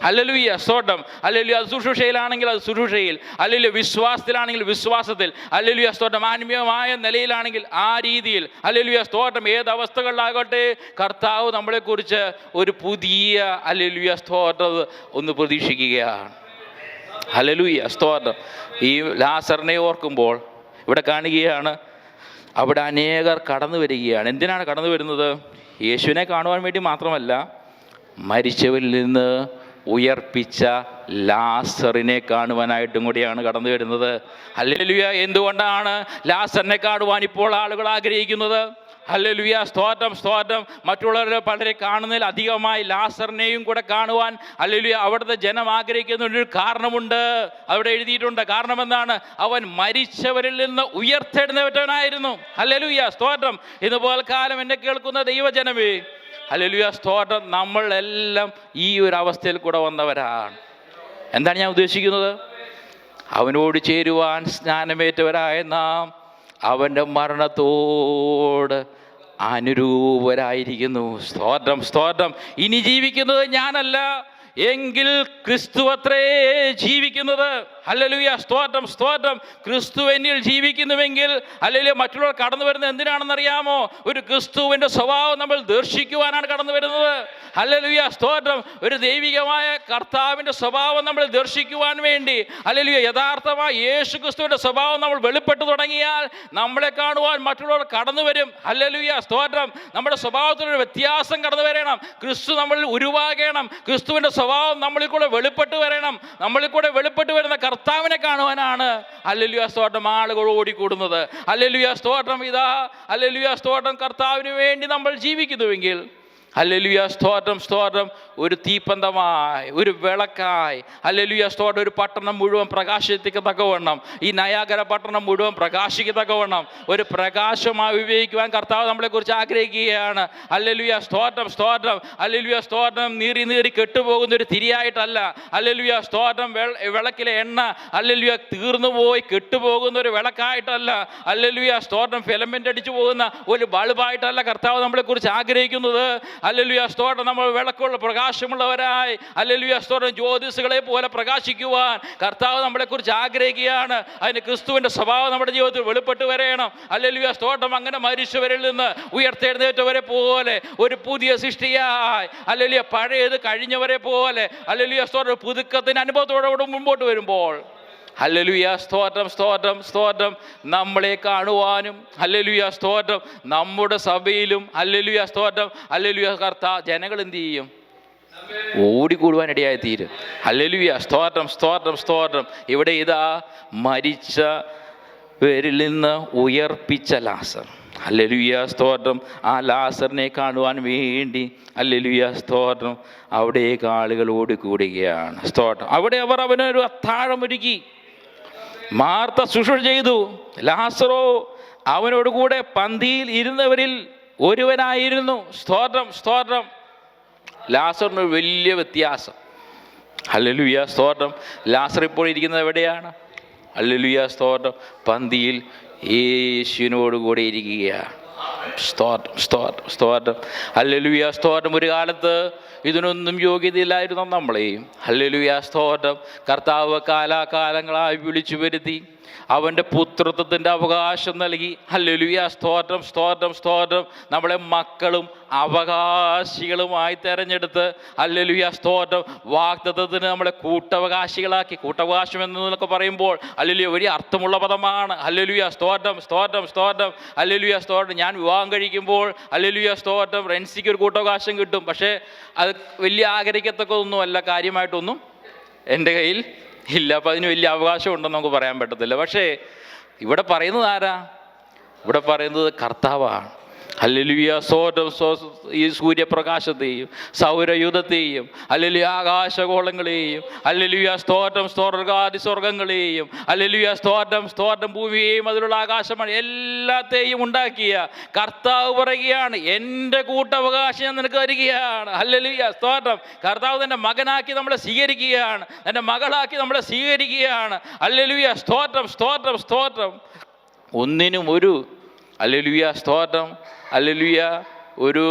ഹല്ലേലൂയ സ്തോത്രം. ഹല്ലേലൂയ. അത് ശുശ്രൂഷയിലാണെങ്കിൽ അത് ശുശ്രൂഷയിൽ, ഹല്ലേലൂയ വിശ്വാസത്തിലാണെങ്കിൽ വിശ്വാസത്തിൽ, ഹല്ലേലൂയ സ്തോത്രം ആത്മീയമായ നിലയിലാണെങ്കിൽ ആ രീതിയിൽ, ഹല്ലേലൂയ സ്തോത്രം ഏത് അവസ്ഥകളിലാകട്ടെ കർത്താവ് നമ്മളെക്കുറിച്ച് ഒരു പുതിയ ഹല്ലേലൂയ സ്തോത്രം ഒന്ന് പ്രതീക്ഷിക്കുകയാണ്. ഹല്ലേലൂയ സ്തോത്രം. ഈ ലാസറിനെ ഓർക്കുമ്പോൾ ഇവിടെ കാണുകയാണ് അവിടെ അനേകർ കടന്നു വരികയാണ്. എന്തിനാണ് കടന്നു വരുന്നത്? യേശുവിനെ കാണുവാൻ വേണ്ടി മാത്രമല്ല, മരിച്ചവരിൽ നിന്ന് ഉയർപ്പിച്ച ലാസറിനെ കാണുവാനായിട്ടും കൂടിയാണ് കടന്നു വരുന്നത്. ഹല്ലേലൂയ. എന്തുകൊണ്ടാണ് ലാസറിനെ കാണുവാൻ ഇപ്പോൾ ആളുകൾ ആഗ്രഹിക്കുന്നത്? ഹല്ലേലൂയ സ്തോത്രം സ്തോത്രം. മറ്റുള്ളവരെ പലരെ കാണുന്നതിൽ അധികമായി ലാസറിനെയും കൂടെ കാണുവാൻ ഹല്ലേലൂയ അവിടുത്തെ ജനം ആഗ്രഹിക്കുന്നതിനൊരു കാരണമുണ്ട്. അവിടെ എഴുതിയിട്ടുണ്ട്. കാരണം എന്താണ്? അവൻ മരിച്ചവരിൽ നിന്ന് ഉയർത്തെഴുന്നേറ്റവനായിരുന്നു. ഹല്ലേലൂയ സ്തോത്രം. ഇതുപോലെ കാലം എന്നെ കേൾക്കുന്ന ദൈവജനമേ, ഹല്ലേലൂയ സ്തോത്രം, നമ്മളെല്ലാം ഈ ഒരു അവസ്ഥയിൽ കൂടെ വന്നവരാണ്. എന്താണ് ഞാൻ ഉദ്ദേശിക്കുന്നത്? അവനോട് ചേരുവാൻ സ്നാനമേറ്റവരായ നാം അവൻ്റെ മരണത്തോട് അനുരൂപരായിരിക്കുന്നു. സ്തോത്രം സ്തോത്രം. ഇനി ജീവിക്കുന്നത് ഞാനല്ല, എങ്കിൽ ക്രിസ്തു അത്രേ ജീവിക്കുന്നത്. ഹല്ലേലൂയ സ്തോത്രം സ്തോത്രം. ക്രിസ്തു എന്നിൽ ജീവിക്കുന്നുവെങ്കിൽ ഹല്ലേലൂയ മറ്റുള്ളവർ കടന്നു വരുന്നത് എന്തിനാണെന്നറിയാമോ? ഒരു ക്രിസ്തുവിൻ്റെ സ്വഭാവം നമ്മൾ ദർശിക്കുവാനാണ് കടന്നു വരുന്നത്. ഹല്ലേലൂയ സ്തോത്രം. ഒരു ദൈവികമായ കർത്താവിൻ്റെ സ്വഭാവം നമ്മൾ ദർശിക്കുവാൻ വേണ്ടി ഹല്ലേലൂയ യഥാർത്ഥമായ യേശു ക്രിസ്തുവിൻ്റെ സ്വഭാവം നമ്മൾ വെളിപ്പെട്ടു തുടങ്ങിയാൽ നമ്മളെ കാണുവാൻ മറ്റുള്ളവർ കടന്നു വരും. ഹല്ലേലൂയ സ്തോത്രം. നമ്മുടെ സ്വഭാവത്തിലൊരു വ്യത്യാസം കടന്നു വരണം. ക്രിസ്തു നമ്മളിൽ ഉരുവാകണം. ക്രിസ്തുവിൻ്റെ സ്വഭാവം നമ്മളിൽ കൂടെ വെളിപ്പെട്ട് വരണം. നമ്മളിൽ കൂടെ വെളിപ്പെട്ട് വരുന്ന കർത്താവിനെ കാണുവാനാണ് ഹല്ലേലൂയ സ്തോത്രം ആളുകൾ ഓടിക്കൂടുന്നത്. ഹല്ലേലൂയ സ്തോത്രം. ഇതാ ഹല്ലേലൂയ സ്തോത്രം. കർത്താവിന് വേണ്ടി നമ്മൾ ജീവിക്കുന്നുവെങ്കിൽ ഹല്ലേലൂയ സ്തോത്രം സ്തോത്രം ഒരു തീപ്പന്തമായി, ഒരു വിളക്കായി ഹല്ലേലൂയ സ്തോത്രം ഒരു പട്ടണം മുഴുവൻ പ്രകാശിക്കത്തക്കവണ്ണം, ഈ നയാഗര പട്ടണം മുഴുവൻ പ്രകാശിക്കത്തക്കവണ്ണം ഒരു പ്രകാശമായി ഉപയോഗിക്കുവാൻ കർത്താവ് നമ്മളെക്കുറിച്ച് ആഗ്രഹിക്കുകയാണ്. ഹല്ലേലൂയ സ്തോത്രം സ്തോത്രം. ഹല്ലേലൂയ സ്തോത്രം നീറി നീറി കെട്ടുപോകുന്ന ഒരു തിരിയായിട്ടല്ല. ഹല്ലേലൂയ സ്തോത്രം വിളക്കിലെ എണ്ണ ഹല്ലേലൂയ തീർന്നുപോയി കെട്ടുപോകുന്ന ഒരു വിളക്കായിട്ടല്ല. ഹല്ലേലൂയ സ്തോത്രം ഫിലമെൻ്റ് അടിച്ചു പോകുന്ന ഒരു ബൾബായിട്ടല്ല കർത്താവ് നമ്മളെക്കുറിച്ച് ആഗ്രഹിക്കുന്നത്. ഹല്ലേലൂയ സ്തോത്രം, നമ്മൾ വിളക്കുള്ള പ്രകാശമുള്ളവരായി ഹല്ലേലൂയ സ്തോത്രം ജ്യോതിസുകളെ പോലെ പ്രകാശിക്കുവാൻ കർത്താവ് നമ്മളെക്കുറിച്ച് ആഗ്രഹിക്കുകയാണ്. അതിന് ക്രിസ്തുവിൻ്റെ സ്വഭാവം നമ്മുടെ ജീവിതത്തിൽ വെളിപ്പെട്ട് വരയണം. ഹല്ലേലൂയ സ്തോത്രം. അങ്ങനെ മരിച്ചവരിൽ നിന്ന് ഉയർത്തെഴുന്നേറ്റവരെ പോലെ ഒരു പുതിയ സൃഷ്ടിയായി ഹല്ലേലൂയ പഴയത് കഴിഞ്ഞവരെ പോലെ ഹല്ലേലൂയ സ്തോത്രം പുതുക്കത്തിന് അനുഭവത്തോടെ മുമ്പോട്ട് വരുമ്പോൾ ഹല്ലേലൂയ സ്തോത്രം സ്തോത്രം സ്തോത്രം നമ്മളെ കാണുവാനും ഹല്ലേലൂയ സ്തോത്രം നമ്മുടെ സഭയിലും ഹല്ലേലൂയ സ്തോത്രം ഹല്ലേലൂയ ജനങ്ങൾ എന്ത് ചെയ്യും? ഓടിക്കൂടുവാൻ ഇടയായി തീരും. ഹല്ലേലൂയ സ്തോത്രം സ്തോത്രം സ്തോത്രം. ഇവിടെ ഇതാ മരിച്ചവരിൽ നിന്ന് ഉയർപ്പിച്ച ലാസർ. ഹല്ലേലൂയ സ്തോത്രം. ആ ലാസറിനെ കാണുവാൻ വേണ്ടി ഹല്ലേലൂയ സ്തോത്രം അവിടേക്ക് ആളുകൾ ഓടിക്കൂടുകയാണ്. സ്തോത്രം. അവിടെ അവർ അവനൊരു അത്താഴമൊരുക്കി. മാർത്ത ശുശ്രൂഷ ചെയ്തു. ലാസറോ അവനോട് കൂടെ പന്തിയിൽ ഇരുന്നവരിൽ ഒരുവനായിരുന്നു. സ്തോത്രം സ്തോത്രം. ലാസറിന് വലിയ വ്യത്യാസം. ഹല്ലേലൂയ സ്തോത്രം. ലാസർ ഇപ്പോൾ ഇരിക്കുന്നത് എവിടെയാണ്? ഹല്ലേലൂയ സ്തോത്രം പന്തിയിൽ യേശുവിനോട് കൂടെ ഇരിക്കുകയാണ്. സ്തോത്രം സ്തോത്രം സ്തോത്രം. ഹല്ലേലൂയ സ്തോത്രം. ഒരു കാലത്ത് ഇതിനൊന്നും യോഗ്യതയില്ലായിരുന്നു നമ്മളെയും ഹല്ലേലൂയ സ്തോത്രം കർത്താവ് കാലാകാലങ്ങളായി വിളിച്ചു വരുത്തി അവൻ്റെ പുത്രത്വത്തിൻ്റെ അവകാശം നൽകി. ഹല്ലേലൂയ സ്തോത്രം സ്തോത്രം സ്തോത്രം. നമ്മളെ മക്കളും അവകാശികളുമായി തിരഞ്ഞെടുത്ത് ഹല്ലേലൂയ സ്തോത്രം വാഗ്ദത്തത്തിന് നമ്മളെ കൂട്ടവകാശികളാക്കി. കൂട്ടവകാശം എന്നൊക്കെ പറയുമ്പോൾ ഹല്ലേലൂയ വലിയ അർത്ഥമുള്ള പദമാണ്. ഹല്ലേലൂയ സ്തോത്രം സ്തോത്രം സ്തോത്രം. ഹല്ലേലൂയ സ്തോത്രം. ഞാൻ വിവാഹം കഴിക്കുമ്പോൾ ഹല്ലേലൂയ സ്തോത്രം റെൻസിക്ക് ഒരു കൂട്ടവകാശം കിട്ടും. പക്ഷേ അത് വലിയ ആഗ്രഹിക്കത്തക്കൊന്നുമല്ല, കാര്യമായിട്ടൊന്നും എൻ്റെ കയ്യിൽ ഇല്ല. അപ്പം അതിന് വലിയ അവകാശം ഉണ്ടെന്ന് നമുക്ക് പറയാൻ പറ്റത്തില്ല. പക്ഷേ ഇവിടെ പറയുന്നത് ആരാ? ഇവിടെ പറയുന്നത് കർത്താവാണ്. ഹല്ലേലൂയ സ്തോത്രം. ഈ സൂര്യപ്രകാശത്തെയും സൗരയുധത്തെയും ഹല്ലേലൂയ ആകാശഗോളങ്ങളെയും ഹല്ലേലൂയ സ്തോത്രം സ്വർഗാതിസ്വർഗങ്ങളെയും ഹല്ലേലൂയ സ്തോത്രം സ്തോത്രം ഭൂമിയെയും അതിലുള്ള ആകാശമാണ് എല്ലാത്തെയും ഉണ്ടാക്കിയ കർത്താവ് പറയുകയാണ്, എൻ്റെ കൂട്ടവകാശം ഞാൻ നിനക്ക് തരികയാണ്. ഹല്ലേലൂയ സ്തോത്രം. കർത്താവ് തൻ്റെ മകനാക്കി നമ്മളെ സ്വീകരിക്കുകയാണ്, തൻ്റെ മകളാക്കി നമ്മളെ സ്വീകരിക്കുകയാണ്. ഹല്ലേലൂയ സ്തോത്രം സ്തോത്രം സ്തോത്രം. ഒന്നിനും ഒരു ഹല്ലേലൂയ സ്തോത്രം ഹല്ലേലൂയ ഒരു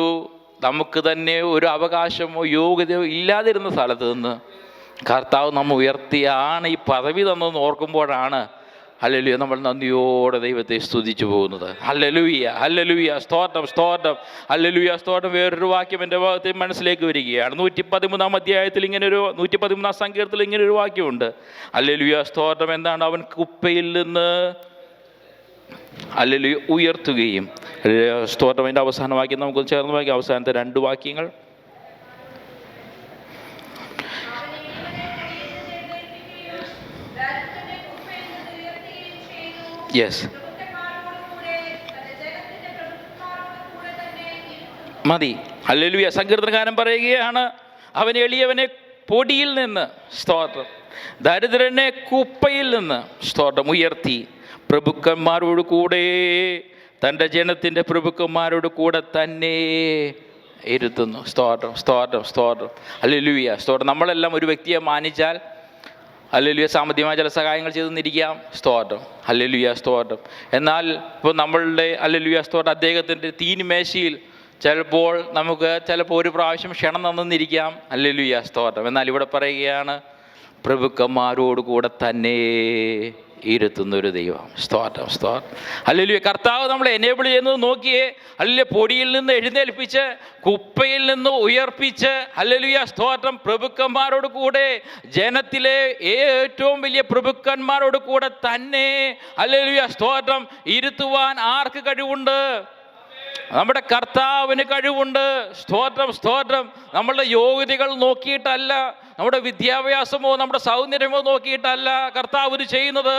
നമുക്ക് തന്നെ ഒരു അവകാശമോ യോഗ്യതയോ ഇല്ലാതിരുന്ന സ്ഥലത്ത് നിന്ന് കർത്താവ് നമ്മെ ഉയർത്തിയാണ് ഈ പദവി തന്നതെന്ന് ഓർക്കുമ്പോഴാണ് ഹല്ലേലൂയ നമ്മൾ നന്ദിയോടെ ദൈവത്തെ സ്തുതിച്ചു പോകുന്നത്. ഹല്ലേലൂയ ഹല്ലേലൂയ സ്തോത്രം സ്തോത്രം ഹല്ലേലൂയ സ്തോത്രം. വേറൊരു വാക്യം എൻ്റെ ഭാഗത്ത് മനസ്സിലേക്ക് വരികയാണ്. 113 അധ്യായത്തിൽ ഇങ്ങനൊരു 113 സങ്കീർത്തനത്തിൽ ഇങ്ങനൊരു വാക്യമുണ്ട്. ഹല്ലേലൂയ സ്തോത്രം. എന്താണ്? അവൻ കുപ്പയിൽ നിന്ന് ഹല്ലേലൂയ ഉയർത്തുകയും. സ്തോത്രം. അതിൻ്റെ അവസാന വാക്യം നമുക്ക് ചേർന്ന് വായിക്കാം. അവസാനത്തെ 2 വാക്യങ്ങൾ. യെസ്, മതി. ഹല്ലേലൂയ. സങ്കീർത്തനക്കാരൻ പറയുകയാണ്, അവൻ എളിയവനെ പൊടിയിൽ നിന്ന് സ്തോത്രം ദരിദ്രനെ കുപ്പയിൽ നിന്ന് സ്തോത്രം ഉയർത്തി പ്രഭുക്കന്മാരോട് കൂടെ തൻ്റെ ജനത്തിൻ്റെ പ്രഭുക്കന്മാരോട് കൂടെ തന്നെ ഇരുത്തുന്നു. സ്തോത്രം സ്തോത്രം സ്തോത്രം. ഹല്ലേലൂയ സ്തോത്രം. നമ്മളെല്ലാം ഒരു വ്യക്തിയെ മാനിച്ചാൽ ഹല്ലേലൂയ സാമ്പത്തികമായ ചില സഹായങ്ങൾ ചെയ്തെന്നിരിക്കാം. സ്തോത്രം ഹല്ലേലൂയ സ്തോത്രം. എന്നാൽ ഇപ്പോൾ നമ്മളുടെ ഹല്ലേലൂയ സ്തോത്രം അദ്ദേഹത്തിൻ്റെ തീനിമേശയിൽ ചിലപ്പോൾ ഒരു പ്രാവശ്യം ക്ഷണം തന്നിരിക്കാം. ഹല്ലേലൂയ സ്തോത്രം. എന്നാൽ ഇവിടെ പറയുകയാണ്, പ്രഭുക്കന്മാരോട് കൂടെ തന്നെ ഇരുത്തുന്നൊരു ദൈവം. സ്തോത്രം സ്തോത്രം. ഹല്ലേലൂയ. കർത്താവ് നമ്മളെ എനേബിൾ ചെയ്യുന്നത് നോക്കിയേ. ഹല്ലേലൂയ. പൊടിയിൽ നിന്ന് എഴുന്നേൽപ്പിച്ച് കുപ്പയിൽ നിന്ന് ഉയർപ്പിച്ച് ഹല്ലേലൂയ സ്തോത്രം പ്രഭുക്കന്മാരോട് കൂടെ ജനത്തിലെ ഏറ്റവും വലിയ പ്രഭുക്കന്മാരോട് കൂടെ തന്നെ ഹല്ലേലൂയ സ്തോത്രം ഇരുത്തുവാൻ ആർക്ക് കഴിവുണ്ട്? നമ്മുടെ കർത്താവിന് കഴിവുണ്ട്. സ്തോത്രം സ്തോത്രം. നമ്മളുടെ യോഗ്യതകൾ നോക്കിയിട്ടല്ല, നമ്മുടെ വിദ്യാഭ്യാസമോ നമ്മുടെ സൗന്ദര്യമോ നോക്കിയിട്ടല്ല കർത്താവ് ഇത് ചെയ്യുന്നത്.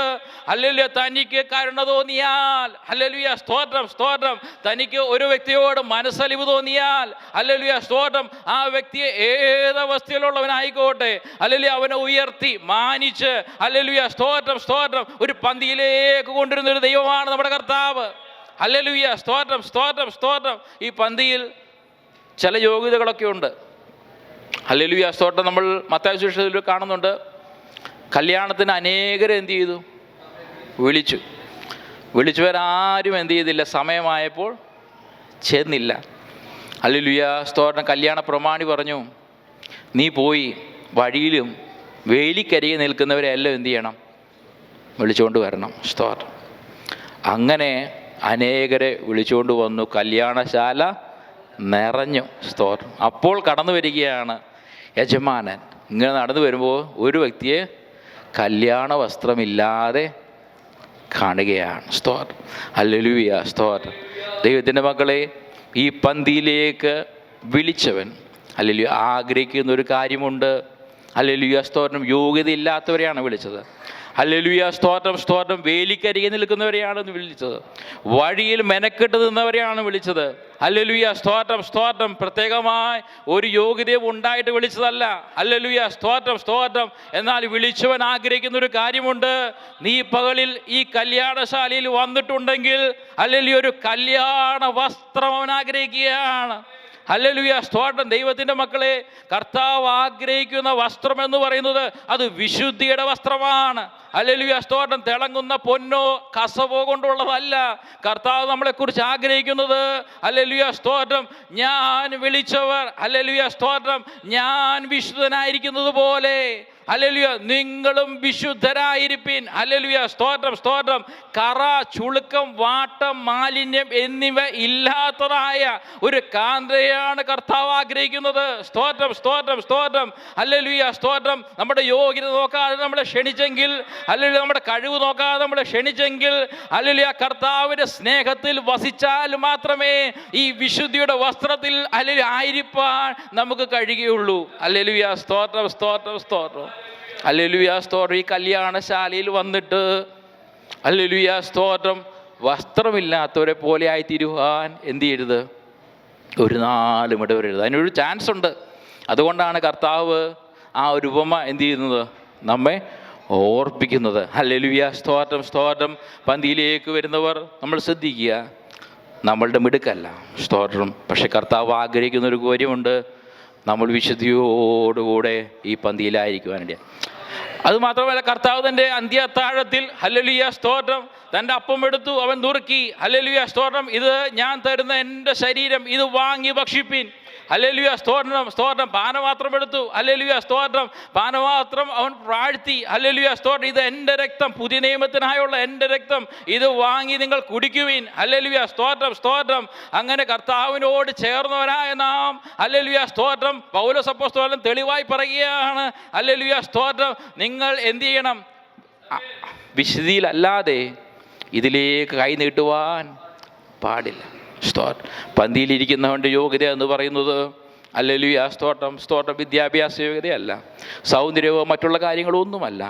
ഹല്ലേലൂയ. തനിക്ക് കരുണ തോന്നിയാൽ ഹല്ലേലൂയ സ്തോത്രം സ്തോത്രം. തനിക്ക് ഒരു വ്യക്തിയോട് മനസ്സലിവ് തോന്നിയാൽ ഹല്ലേലൂയ സ്തോത്രം ആ വ്യക്തിയെ ഏതവസ്ഥയിലുള്ളവനായിക്കോട്ടെ ഹല്ലേലൂയ അവനെ ഉയർത്തി മാനിച്ച് ഹല്ലേലൂയ സ്തോത്രം സ്തോത്രം ഒരു പന്തിയിലേക്ക് കൊണ്ടുവരുന്ന ഒരു ദൈവമാണ് നമ്മുടെ കർത്താവ്. ഹല്ലേലൂയ സ്തോത്രം സ്തോത്രം സ്തോത്രം. ഈ പന്തിയിൽ ചില യോഗ്യതകളൊക്കെ ഉണ്ട്. ഹല്ലേലൂയ സ്തോത്രം. നമ്മൾ മത്തായി സുവിശേഷത്തിൽ കാണുന്നുണ്ട്, കല്യാണത്തിന് അനേകരെ എന്ത് ചെയ്തു? വിളിച്ചവരാരും എന്ത് ചെയ്തില്ല? സമയമായപ്പോൾ ചെന്നില്ല. ഹല്ലേലൂയ, സ്തോത്രം. കല്യാണ പ്രമാണി പറഞ്ഞു, നീ പോയി വഴിയിലും വേലിക്കരികെ നിൽക്കുന്നവരെ എല്ലാം എന്ത് ചെയ്യണം? വിളിച്ചുകൊണ്ട് വരണം. സ്തോത്രം. അങ്ങനെ അനേകരെ വിളിച്ചുകൊണ്ട് വന്നു. കല്യാണശാല നിറഞ്ഞു. സ്തോത്രം. അപ്പോൾ കടന്നു വരികയാണ് യജമാനൻ. ഇങ്ങനെ നടന്നു വരുമ്പോൾ ഒരു വ്യക്തിയെ കല്യാണ വസ്ത്രമില്ലാതെ കാണുകയാണ്. സ്തോത്രം. ഹല്ലേലൂയ, സ്തോത്രം. ദൈവത്തിൻ്റെ മക്കളെ, ഈ പന്തിയിലേക്ക് വിളിച്ചവൻ ഹല്ലേലൂയ ആഗ്രഹിക്കുന്ന ഒരു കാര്യമുണ്ട്. ഹല്ലേലൂയ, സ്തോത്രം. യോഗ്യതയില്ലാത്തവരെയാണ് വിളിച്ചത്. ഹല്ലേലൂയ, സ്തോത്രം, സ്തോത്രം. വേലിക്കരികെ നിൽക്കുന്നവരെയാണ് വിളിച്ചത്. വഴിയിൽ മെനക്കെട്ട് നിന്നവരെയാണ് വിളിച്ചത്. ഹല്ലേലൂയ, സ്തോത്രം, സ്തോത്രം. പ്രത്യേകമായി ഒരു യോഗ്യതയും ഉണ്ടായിട്ട് വിളിച്ചതല്ല. ഹല്ലേലൂയ, സ്തോത്രം, സ്തോത്രം. എന്നാൽ വിളിച്ചവൻ ആഗ്രഹിക്കുന്ന ഒരു കാര്യമുണ്ട്. നീ പകലിൽ ഈ കല്യാണശാലയിൽ വന്നിട്ടുണ്ടെങ്കിൽ ഹല്ലേലൂയ ഒരു കല്യാണ വസ്ത്രം അവൻ ആഗ്രഹിക്കുകയാണ്. ഹല്ലേലൂയ, സ്തോത്രം. ദൈവത്തിൻ്റെ മക്കളെ, കർത്താവ് ആഗ്രഹിക്കുന്ന വസ്ത്രം എന്ന് പറയുന്നത് അത് വിശുദ്ധിയുടെ വസ്ത്രമാണ്. ഹല്ലേലൂയ, സ്തോത്രം. തിളങ്ങുന്ന പൊന്നോ കസവോ കൊണ്ടുള്ളതല്ല. കർത്താവ് നമ്മളെക്കുറിച്ച് ആഗ്രഹിക്കുന്നത് ഹല്ലേലൂയ, സ്തോത്രം, ഞാൻ വിളിച്ചവർ ഹല്ലേലൂയ, സ്തോത്രം, ഞാൻ വിശുദ്ധനായിരിക്കുന്നത് പോലെ ഹല്ലേലൂയ നിങ്ങളും വിശുദ്ധരായിരിപ്പിൻ. ഹല്ലേലൂയ, സ്തോത്രം, സ്തോത്രം. കറ, ചുളുക്കം, വാട്ടം, മാലിന്യം എന്നിവ ഇല്ലാത്തതായ ഒരു കാന്തയാണ് കർത്താവ് ആഗ്രഹിക്കുന്നത്. സ്തോത്രം, സ്തോത്രം, സ്തോത്രം. ഹല്ലേലൂയ, സ്തോത്രം. നമ്മുടെ യോഗ്യത നോക്കാതെ നമ്മളെ ക്ഷണിച്ചെങ്കിൽ, ഹല്ലേലൂയ നമ്മുടെ കഴിവ് നോക്കാതെ നമ്മളെ ക്ഷണിച്ചെങ്കിൽ, ഹല്ലേലൂയ കർത്താവിൻ്റെ സ്നേഹത്തിൽ വസിച്ചാൽ മാത്രമേ ഈ വിശുദ്ധിയുടെ വസ്ത്രത്തിൽ ഹല്ലേലൂയ ആയിരിക്കാൻ നമുക്ക് കഴിയുകയുള്ളൂ. ഹല്ലേലൂയ, സ്തോത്രം, സ്തോത്രം, സ്തോത്രം. ഹല്ലേലൂയ, സ്തോത്രം. ഈ കല്യാണശാലയിൽ വന്നിട്ട് ഹല്ലേലൂയ, സ്തോത്രം, വസ്ത്രമില്ലാത്തവരെ പോലെ ആയിത്തീരുവാൻ എന്ത് ചെയ്യരുത്? ഒരു നാളും ഇടവരരുത്. അതിനൊരു ചാൻസ് ഉണ്ട്. അതുകൊണ്ടാണ് കർത്താവ് ആ ഒരു ഉപമ എന്ത് ചെയ്യുന്നത്? നമ്മെ ഓർപ്പിക്കുന്നത്. ഹല്ലേലൂയ, സ്തോത്രം, സ്തോത്രം. പന്തിയിലേക്ക് വരുന്നവർ നമ്മൾ ശ്രദ്ധിക്കുക, നമ്മളുടെ മിടുക്കല്ല. സ്തോത്രം. പക്ഷെ കർത്താവ് ആഗ്രഹിക്കുന്ന ഒരു കാര്യമുണ്ട്, നമ്മൾ വിശുദ്ധിയോടുകൂടെ ഈ പന്തിയിലായിരിക്കുവാനിട. അതുമാത്രമല്ല, കർത്താവ് തൻ്റെ അന്ത്യ അത്താഴത്തിൽ ഹല്ലേലൂയ, സ്തോത്രം, തൻ്റെ അപ്പം എടുത്തു, അവൻ നുറുക്കി. ഹല്ലേലൂയ, സ്തോത്രം, ഇത് ഞാൻ തരുന്ന എൻ്റെ ശരീരം, ഇത് വാങ്ങി ഭക്ഷിപ്പിൻ. ഹല്ലേലൂയ, സ്തോത്രം, സ്തോത്രം. പാനപാത്രം എടുത്തു. ഹല്ലേലൂയ, സ്തോത്രം. പാനപാത്രം അവൻ പ്രാഴ്ത്തി. ഹല്ലേലൂയ, സ്തോത്രം, ഇത് എൻ്റെ രക്തം, പുതിയ നിയമത്തിനായുള്ള എൻ്റെ രക്തം, ഇത് വാങ്ങി നിങ്ങൾ കുടിക്കുവിൻ. ഹല്ലേലൂയ, സ്തോത്രം, സ്തോത്രം. അങ്ങനെ കർത്താവിനോട് ചേർന്നവരായ നാം ഹല്ലേലൂയ, സ്തോത്രം, പൗലോസ് അപ്പോസ്തലൻ തെളിവായി പറയുകയാണ്. ഹല്ലേലൂയ, സ്തോത്രം, നിങ്ങൾ എന്ത് ചെയ്യണം? വിശുദ്ധിയിലല്ലാതെ ഇതിലേക്ക് കൈ നീട്ടുവാൻ പാടില്ല. സ്തോത്രം. പന്തിയിലിരിക്കുന്നവൻ്റെ യോഗ്യത എന്ന് പറയുന്നത് ഹല്ലേലൂയ, സ്തോത്രം, സ്തോത്രം, വിദ്യാഭ്യാസ യോഗ്യതയല്ല, സൗന്ദര്യമോ മറ്റുള്ള കാര്യങ്ങളൊന്നുമല്ല.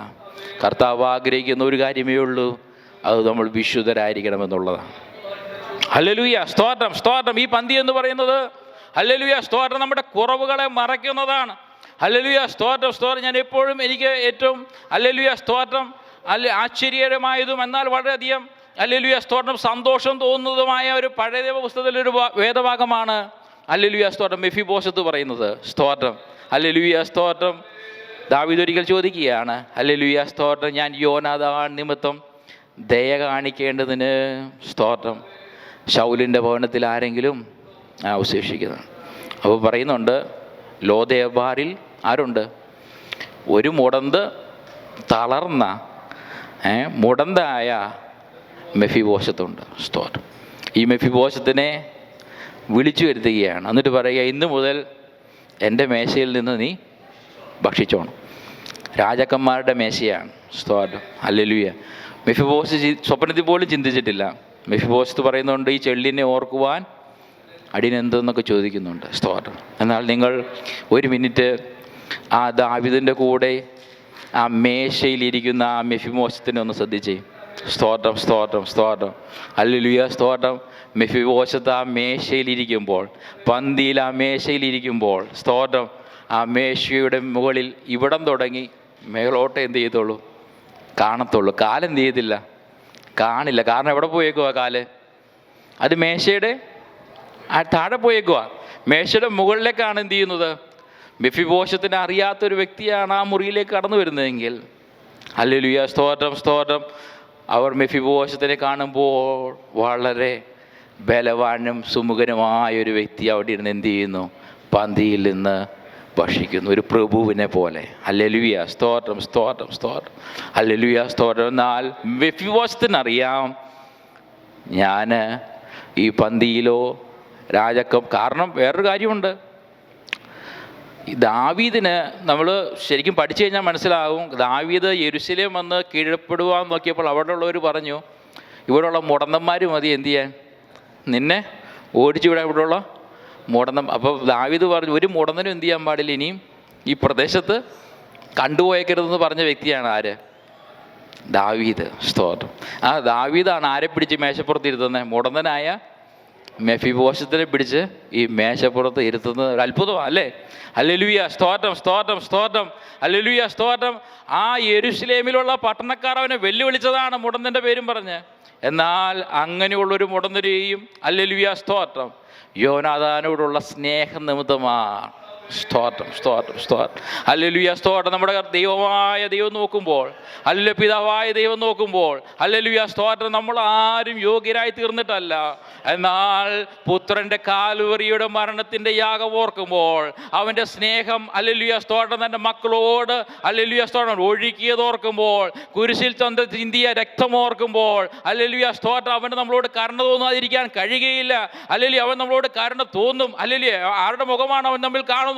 കർത്താവ് ആഗ്രഹിക്കുന്ന ഒരു കാര്യമേ ഉള്ളൂ, അത് നമ്മൾ വിശുദ്ധരായിരിക്കണമെന്നുള്ളതാണ്. ഹല്ലേലൂയ, സ്തോത്രം, സ്തോത്രം. ഈ പന്തി എന്ന് പറയുന്നത് ഹല്ലേലൂയ, സ്തോത്രം, നമ്മുടെ കുറവുകളെ മറയ്ക്കുന്നതാണ്. ഹല്ലേലൂയ, സ്തോത്രം, സ്തോത്രം. ഞാൻ എപ്പോഴും എനിക്ക് ഏറ്റവും ഹല്ലേലൂയ, സ്തോത്രം, ആശ്ചര്യകരമായതും എന്നാൽ വളരെയധികം ഹല്ലേലൂയ, സ്തോത്രം, സന്തോഷം തോന്നുന്നതുമായ ഒരു പഴയ പുസ്തകത്തിലൊരു വേദഭാഗമാണ് ഹല്ലേലൂയ, സ്തോത്രം, മെഫിബോശത്ത് പറയുന്നത്. സ്തോത്രം. ഹല്ലേലൂയ, സ്തോത്രം. ദാവീദ് ഒരിക്കൽ ചോദിക്കുകയാണ്, ഹല്ലേലൂയ, സ്തോത്രം, ഞാൻ യോനാഥാൻ നിമിത്തം ദയ കാണിക്കേണ്ടതിന് സ്തോത്രം ശൗലിൻ്റെ ഭവനത്തിൽ ആരെങ്കിലും അവശേഷിക്കുന്നത്. അപ്പോൾ പറയുന്നുണ്ട്, ലോദേബാറിൽ ആരുണ്ട്? ഒരു മുടന്ത് തളർന്ന മുടന്തായ മെഫിബോശത്തുണ്ട്. സ്തോത്രം. ഈ മെഫിബോശത്തിനെ വിളിച്ചു വരുത്തുകയാണ്. എന്നിട്ട് പറയുക, ഇന്ന് മുതൽ എൻ്റെ മേശയിൽ നിന്ന് നീ ഭക്ഷിച്ചോണം. രാജാക്കന്മാരുടെ മേശയാണ്. സ്തോത്രം. ഹല്ലേലൂയ. മെഫിബോശത്ത് സ്വപ്നത്തിൽ പോലും ചിന്തിച്ചിട്ടില്ല. മെഫിബോശത്ത് പറയുന്നുണ്ട്, ഈ ചെള്ളിനെ ഓർക്കുവാൻ അടിനെന്തെന്നൊക്കെ ചോദിക്കുന്നുണ്ട്. സ്തോത്രം. എന്നാൽ നിങ്ങൾ ഒരു മിനിറ്റ് ആ ദാവീദിൻ്റെ കൂടെ ആ മേശയിലിരിക്കുന്ന ആ മെഫിബോശത്തിനെ ഒന്ന് ശ്രദ്ധിച്ചേ. സ്തോത്രം, സ്തോത്രം, സ്തോത്രം. ഹല്ലേലൂയ, സ്തോത്രം. മെഫിബോശത്ത് ആ മേശയിലിരിക്കുമ്പോൾ, പന്തിയിൽ ആ മേശയിലിരിക്കുമ്പോൾ, സ്തോത്രം, ആ മേശയുടെ മുകളിൽ ഇവിടം തുടങ്ങി മേളോട്ട് എന്ത് ചെയ്തോളൂ? കാണത്തുള്ളൂ. കാലെന്ത് ചെയ്തില്ല? കാണില്ല. കാരണം എവിടെ പോയേക്കുവാ കാല്? അത് മേശയുടെ താഴെ പോയേക്കുക. മേശയുടെ മുകളിലേക്കാണ് എന്ത് ചെയ്യുന്നത്? മെഫിബോശത്തിനെ അറിയാത്തൊരു വ്യക്തിയാണ് ആ മുറിയിലേക്ക് കടന്നു വരുന്നതെങ്കിൽ, ഹല്ലേലൂയ, സ്തോത്രം, സ്തോത്രം, അവർ മെഫിബോശത്തിനെ കാണുമ്പോൾ വളരെ ബലവാനും സുമുഖനുമായൊരു വ്യക്തി അവിടെ ഇരുന്ന് എന്ത് ചെയ്യുന്നു? പന്തിയിൽ നിന്ന് ഭക്ഷിക്കുന്നു, ഒരു പ്രഭുവിനെ പോലെ. ഹല്ലേലൂയ, സ്തോത്രം സ്തോത്രം സ്തോത്രം, ഹല്ലേലൂയ സ്തോത്രം. എന്നാൽ മെഫിബോശത്തിനറിയാം, ഞാൻ ഈ പന്തിയിലോ രാജക്കം. കാരണം വേറൊരു കാര്യമുണ്ട്, ദാവീദിന് നമ്മൾ ശരിക്കും പഠിച്ചു കഴിഞ്ഞാൽ മനസ്സിലാകും. ദാവീദ് യെരൂശലേം വന്ന് കീഴ്പ്പെടുവാൻ നോക്കിയപ്പോൾ അവിടെ ഉള്ളവർ പറഞ്ഞു, ഇവിടെയുള്ള മുടന്തന്മാർ മതി എന്ത് ചെയ്യാൻ, നിന്നെ ഓടിച്ചു വിടാൻ ഇവിടെയുള്ള മുടന്തം. അപ്പോൾ ദാവീദ് പറഞ്ഞു, ഒരു മുടന്തനും എന്ത് ചെയ്യാൻ പാടില്ല ഇനിയും ഈ പ്രദേശത്ത് കണ്ടുപോയേക്കരുതെന്ന് പറഞ്ഞ വ്യക്തിയാണ് ആര്? ദാവീദ്. സ്തോത്രം. ആ ദാവീദാണ് ആരെ പിടിച്ച് മേശപ്പുറത്ത് ഇരുത്തുന്നത്? മുടന്തനായ മെഫിബോശത്തിനെ പിടിച്ച് ഈ മേശപ്പുറത്ത് ഇരുത്തുന്നത് ഒരു അത്ഭുതമാണ് അല്ലേ? ഹല്ലേലൂയ, സ്തോത്രം സ്തോത്രം സ്തോത്രം, ഹല്ലേലൂയ സ്തോത്രം. ആ യെരൂശലേമിലുള്ള പട്ടണക്കാർ അവനെ വെല്ലുവിളിച്ചതാണ് മുടന്തൻ്റെ പേരും പറഞ്ഞ്. എന്നാൽ അങ്ങനെയുള്ളൊരു മുടന്തരെയും, ഹല്ലേലൂയ സ്തോത്രം, യോനാഥാനോടുള്ള സ്നേഹനിമിത്തമാണ്. സ്തോത്രം സ്തോത്രം സ്തോത്രം, ഹല്ലേലൂയ സ്തോത്രം. നമ്മുടെ ദൈവമായ ദൈവം നോക്കുമ്പോൾ, ഹല്ലേലൂയ പിതാവായ ദൈവം നോക്കുമ്പോൾ, ഹല്ലേലൂയ സ്തോത്രം, നമ്മൾ ആരും യോഗ്യരായി തീർന്നിട്ടല്ല. എന്നാൽ പുത്രൻ്റെ കാൽവറിയുടെ മരണത്തിൻ്റെ യാഗം ഓർക്കുമ്പോൾ അവൻ്റെ സ്നേഹം, ഹല്ലേലൂയ സ്തോത്രം, തൻ്റെ മക്കളോട് ഹല്ലേലൂയ സ്തോത്രം ഒഴുക്കിയതോർക്കുമ്പോൾ, കുരിശിൽ ചിന്തിയ രക്തമോർക്കുമ്പോൾ, ഹല്ലേലൂയ സ്തോത്രം, അവന് നമ്മളോട് കരുണ തോന്നാതിരിക്കാൻ കഴിയുകയില്ല. ഹല്ലേലൂയ, അവൻ നമ്മളോട് കരുണ തോന്നും. ഹല്ലേലൂയ, ആരുടെ മുഖമാണ് അവൻ നമ്മിൽ കാണുന്നത്?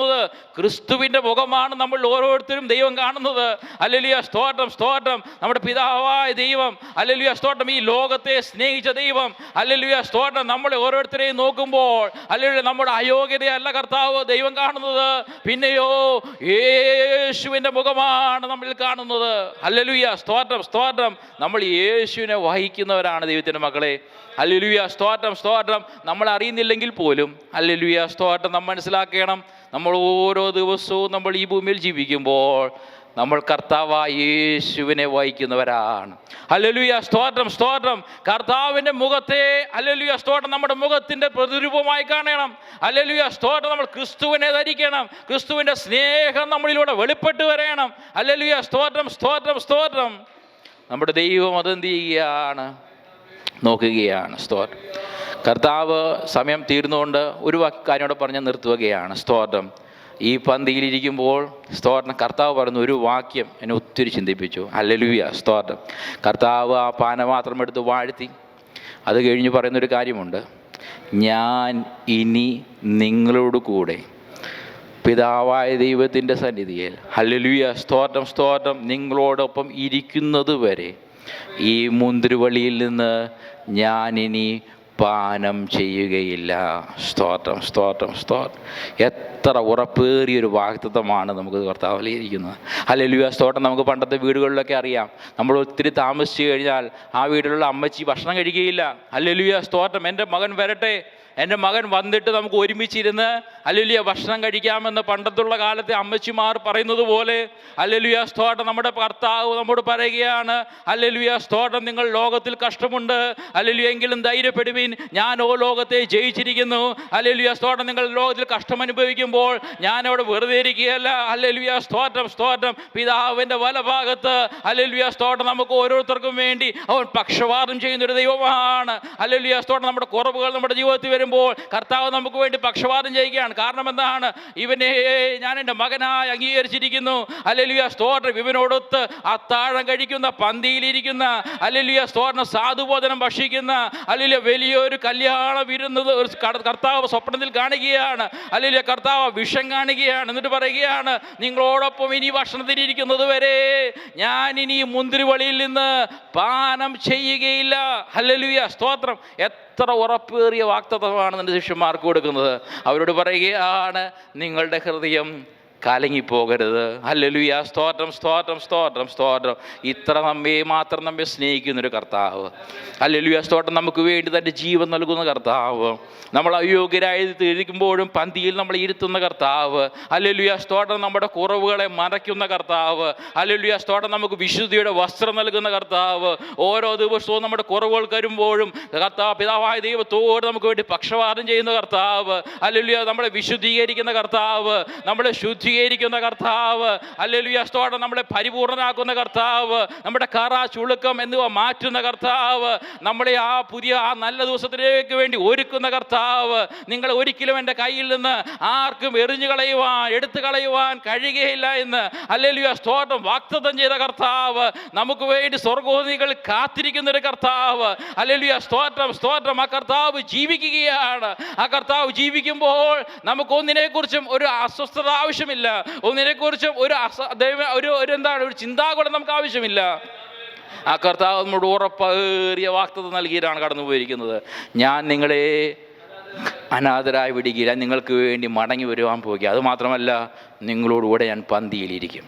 ക്രിസ്തുവിൻ്റെ മുഖമാണ് നമ്മൾ ഓരോരുത്തരും ദൈവം കാണുന്നത്. ഹല്ലേലൂയ സ്തോത്രം സ്തോത്രം. നമ്മുടെ പിതാവായ ദൈവം, ഹല്ലേലൂയ സ്തോത്രം, ഈ ലോകത്തെ സ്നേഹിച്ച ദൈവം, ഹല്ലേലൂയ സ്തോത്രം, നമ്മളെ ഓരോരുത്തരെയും നോക്കുമ്പോൾ, ഹല്ലേലൂയ, നമ്മുടെ അയോഗ്യതയല്ല കർത്താവ് ദൈവം കാണുന്നത്, പിന്നെയോ യേശുവിൻ്റെ മുഖമാണ് നമ്മിൽ കാണുന്നത്. ഹല്ലേലൂയ സ്തോത്രം സ്തോത്രം. നമ്മൾ യേശുവിനെ വഹിക്കുന്നവരാണ് ദൈവത്തിൻ്റെ മക്കളെ. ഹല്ലേലൂയ സ്തോത്രം സ്തോത്രം. നമ്മൾ അറിയുന്നില്ലെങ്കിൽ പോലും, ഹല്ലേലൂയ സ്തോത്രം, നമ്മൾ മനസ്സിലാക്കണം, നമ്മൾ ഓരോ ദിവസവും നമ്മൾ ഈ ഭൂമിയിൽ ജീവിക്കുമ്പോൾ നമ്മൾ കർത്താവായ യേശുവിനെ വഹിക്കുന്നവരാണ്. ഹല്ലേലൂയ സ്തോത്രം സ്തോത്രം. കർത്താവിൻ്റെ മുഖത്തെ, ഹല്ലേലൂയ സ്തോത്രം, നമ്മുടെ മുഖത്തിൻ്റെ പ്രതിരൂപമായി കാണണം. ഹല്ലേലൂയ സ്തോത്രം. നമ്മൾ ക്രിസ്തുവിനെ ധരിക്കണം. ക്രിസ്തുവിൻ്റെ സ്നേഹം നമ്മളിലൂടെ വെളിപ്പെട്ട് വരണം. ഹല്ലേലൂയ സ്തോത്രം സ്തോത്രം സ്തോത്രം. നമ്മുടെ ദൈവം അതെന്ത് ചെയ്യുകയാണ്? നോക്കുകയാണ്. സ്തോത്രം. കർത്താവ് സമയം തീർന്നുകൊണ്ട് ഒരു കാര്യം കൂടെ പറഞ്ഞ് നിർത്തുകയാണ്. സ്തോത്രം. ഈ പന്തിയിലിരിക്കുമ്പോൾ സ്തോത്രം, കർത്താവ് പറയുന്ന ഒരു വാക്യം എന്നെ ഒത്തിരി ചിന്തിപ്പിച്ചു. ഹല്ലേലൂയ സ്തോത്രം. കർത്താവ് ആ പാനപാത്രം എടുത്ത് വാഴ്ത്തി അത് കഴിഞ്ഞ് പറയുന്നൊരു കാര്യമുണ്ട്, ഞാൻ ഇനി നിങ്ങളോട് കൂടെ പിതാവായ ദൈവത്തിൻ്റെ സന്നിധിയിൽ, ഹല്ലേലൂയ സ്തോത്രം സ്തോത്രം, നിങ്ങളോടൊപ്പം ഇരിക്കുന്നത് വരെ ഈ മുന്തിരിവള്ളിയിൽ നിന്ന് ഞാനിനി പാനം ചെയ്യുകയില്ല. സ്തോത്രം സ്തോത്രം സ്തോത്രം. എത്ര ഉറപ്പേറിയൊരു വാഗ്ദത്തമാണ് നമുക്ക് കർത്താവിൽ ഇരിക്കുന്നത്. ഹല്ലേലൂയ സ്തോത്രം. നമുക്ക് പണ്ടത്തെ വീടുകളിലൊക്കെ അറിയാം, നമ്മൾ ഒത്തിരി താമസിച്ച് കഴിഞ്ഞാൽ ആ വീട്ടിലുള്ള അമ്മച്ചി ഭക്ഷണം കഴിക്കുകയില്ല. ഹല്ലേലൂയ സ്തോത്രം. എൻ്റെ മകൻ വരട്ടെ, എൻ്റെ മകൻ വന്നിട്ട് നമുക്ക് ഒരുമിച്ചിരുന്ന് ഹല്ലേലൂയ ഭക്ഷണം കഴിക്കാമെന്ന് പണ്ടത്തുള്ള കാലത്തെ അമ്മച്ചിമാർ പറയുന്നത് പോലെ, ഹല്ലേലൂയ സ്തോത്രം, നമ്മുടെ കർത്താവ് നമ്മോട് പറയുകയാണ്, ഹല്ലേലൂയ സ്തോത്രം, നിങ്ങൾ ലോകത്തിൽ കഷ്ടമുണ്ട്, ഹല്ലേലൂയ, എങ്കിലും ധൈര്യപ്പെടുവിൻ, ഞാൻ ലോകത്തെ ജയിച്ചിരിക്കുന്നു. ഹല്ലേലൂയ സ്തോത്രം. നിങ്ങൾ ലോകത്തിൽ കഷ്ടം അനുഭവിക്കുമ്പോൾ ഞാൻ അവിടെ വെറുതെ ഇരിക്കുകയല്ല. ഹല്ലേലൂയ സ്തോത്രം സ്തോത്രം. പിതാവിൻ്റെ വലഭാഗത്ത്, ഹല്ലേലൂയ സ്തോത്രം, നമുക്ക് ഓരോരുത്തർക്കും വേണ്ടി അവൻ പക്ഷപാതം ചെയ്യുന്നൊരു ദൈവമാണ്. ഹല്ലേലൂയ സ്തോത്രം. നമ്മുടെ കുറവുകൾ നമ്മുടെ ജീവിതത്തിൽ വരുമ്പോൾ കർത്താവ് നമുക്ക് വേണ്ടി പക്ഷപാതം ചെയ്യുകയാണ്. കാരണം എന്താണ്? ഇവനെ ഞാൻ എൻ്റെ മകനായി അംഗീകരിച്ചിരിക്കുന്നു. ഹല്ലേലൂയ സ്തോത്രം. ഇവനോടൊത്ത് അത്താഴം കഴിക്കുന്ന, പന്തിയിലിരിക്കുന്ന, ഹല്ലേലൂയ സ്തോത്രം, സാധുഭോജനം ഭക്ഷിക്കുന്ന, ഹല്ലേലൂയ വലിയൊരു കല്യാണ വിരുന്നത് കർത്താവ് സ്വപ്നത്തിൽ കാണുകയാണ്. ഹല്ലേലൂയ കർത്താവ് വിഷം കാണുകയാണ്. എന്നിട്ട് പറയുകയാണ്, നിങ്ങളോടൊപ്പം ഇനി ഭക്ഷണത്തിലിരിക്കുന്നത് വരെ ഞാൻ ഇനി മുന്തിരിവള്ളിയിൽ നിന്ന് പാനം ചെയ്യുകയില്ല. ഹല്ലേലൂയ സ്തോത്രം. എത്ര ഉറപ്പേറിയ വാഗ്ദത്തമാണ് എൻ്റെ ശിഷ്യന്മാർക്ക് കൊടുക്കുന്നത്. അവരോട് പറയുകയാണ്, നിങ്ങളുടെ ഹൃദയം കലങ്ങിപ്പോകരുത്. ഹല്ലേലൂയ സ്തോത്രം സ്തോത്രം സ്തോത്രം സ്തോത്രം. ഇത്ര മാത്രം നമ്മെ സ്നേഹിക്കുന്നൊരു കർത്താവ്, ഹല്ലേലൂയ സ്തോത്രം, നമുക്ക് വേണ്ടി തൻ്റെ ജീവൻ നൽകുന്ന കർത്താവ്, നമ്മൾ അയോഗ്യരായി ഇരിക്കുമ്പോഴും പന്തിയിൽ നമ്മൾ ഇരുത്തുന്ന കർത്താവ്, ഹല്ലേലൂയ സ്തോത്രം, നമ്മുടെ കുറവുകളെ മറയ്ക്കുന്ന കർത്താവ്, ഹല്ലേലൂയ സ്തോത്രം, നമുക്ക് വിശുദ്ധിയുടെ വസ്ത്രം നൽകുന്ന കർത്താവ്, ഓരോ ദിവസവും നമ്മുടെ കുറവുകൾ വരുമ്പോഴും കർത്താവ് പിതാവായ ദൈവത്തോട് നമുക്ക് വേണ്ടി പക്ഷപാതം ചെയ്യുന്ന കർത്താവ്, ഹല്ലേലൂയ നമ്മളെ വിശുദ്ധീകരിക്കുന്ന കർത്താവ്, നമ്മളെ ശുദ്ധീകരിക്കുന്ന ശുദ്ധീകരിക്കുന്ന കർത്താവ്. ഹല്ലേലൂയ സ്തോത്രം. നമ്മളെ പരിപൂർണനാക്കുന്ന കർത്താവ്, നമ്മുടെ കറ ചുളുക്കം എന്നിവ മാറ്റുന്ന കർത്താവ്, നമ്മളെ ആ നല്ല ദിവസത്തിലേക്ക് വേണ്ടി ഒരുക്കുന്ന കർത്താവ്. നിങ്ങൾ ഒരിക്കലും എൻ്റെ കയ്യിൽ നിന്ന് ആർക്കും എടുത്തു കളയുവാൻ കഴിയുകയില്ല എന്ന് ഹല്ലേലൂയ സ്തോത്രം വാഗ്ദത്തം ചെയ്ത കർത്താവ്, നമുക്ക് വേണ്ടി സ്വർഗ്ഗോന്നികൾ കാത്തിരിക്കുന്ന ഒരു കർത്താവ്. ഹല്ലേലൂയ സ്തോത്രം സ്തോത്രം. ആ കർത്താവ് ജീവിക്കുകയാണ്. ആ കർത്താവ് ജീവിക്കുമ്പോൾ നമുക്ക് ഒന്നിനെക്കുറിച്ചും ഒരു അസ്വസ്ഥത ആവശ്യമില്ല, ഒന്നിനെക്കുറിച്ചും ഒരു ചിന്താകുലം നമുക്ക് ആവശ്യമില്ല. ആ കർത്താവ് നമ്മോട് ഉറപ്പേറിയ വാഗ്ദത്തം നൽകിയിട്ടാണ് കടന്നു പോയിരിക്കുന്നത്. ഞാൻ നിങ്ങളെ അനാഥരായി വിടുകയില്ല, നിങ്ങൾക്ക് വേണ്ടി മടങ്ങി വരുവാൻ പോകുക. അതുമാത്രമല്ല, നിങ്ങളോടുകൂടെ ഞാൻ പന്തിയിലിരിക്കും.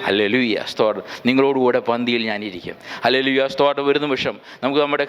ഹല്ലേലൂയ സ്തോത്രം. നിങ്ങളോടുകൂടെ പന്തിയിൽ ഞാൻ ഇരിക്കും. ഹല്ലേലൂയ സ്തോത്രം. ഒരു നിമിഷം നമുക്ക് നമ്മുടെ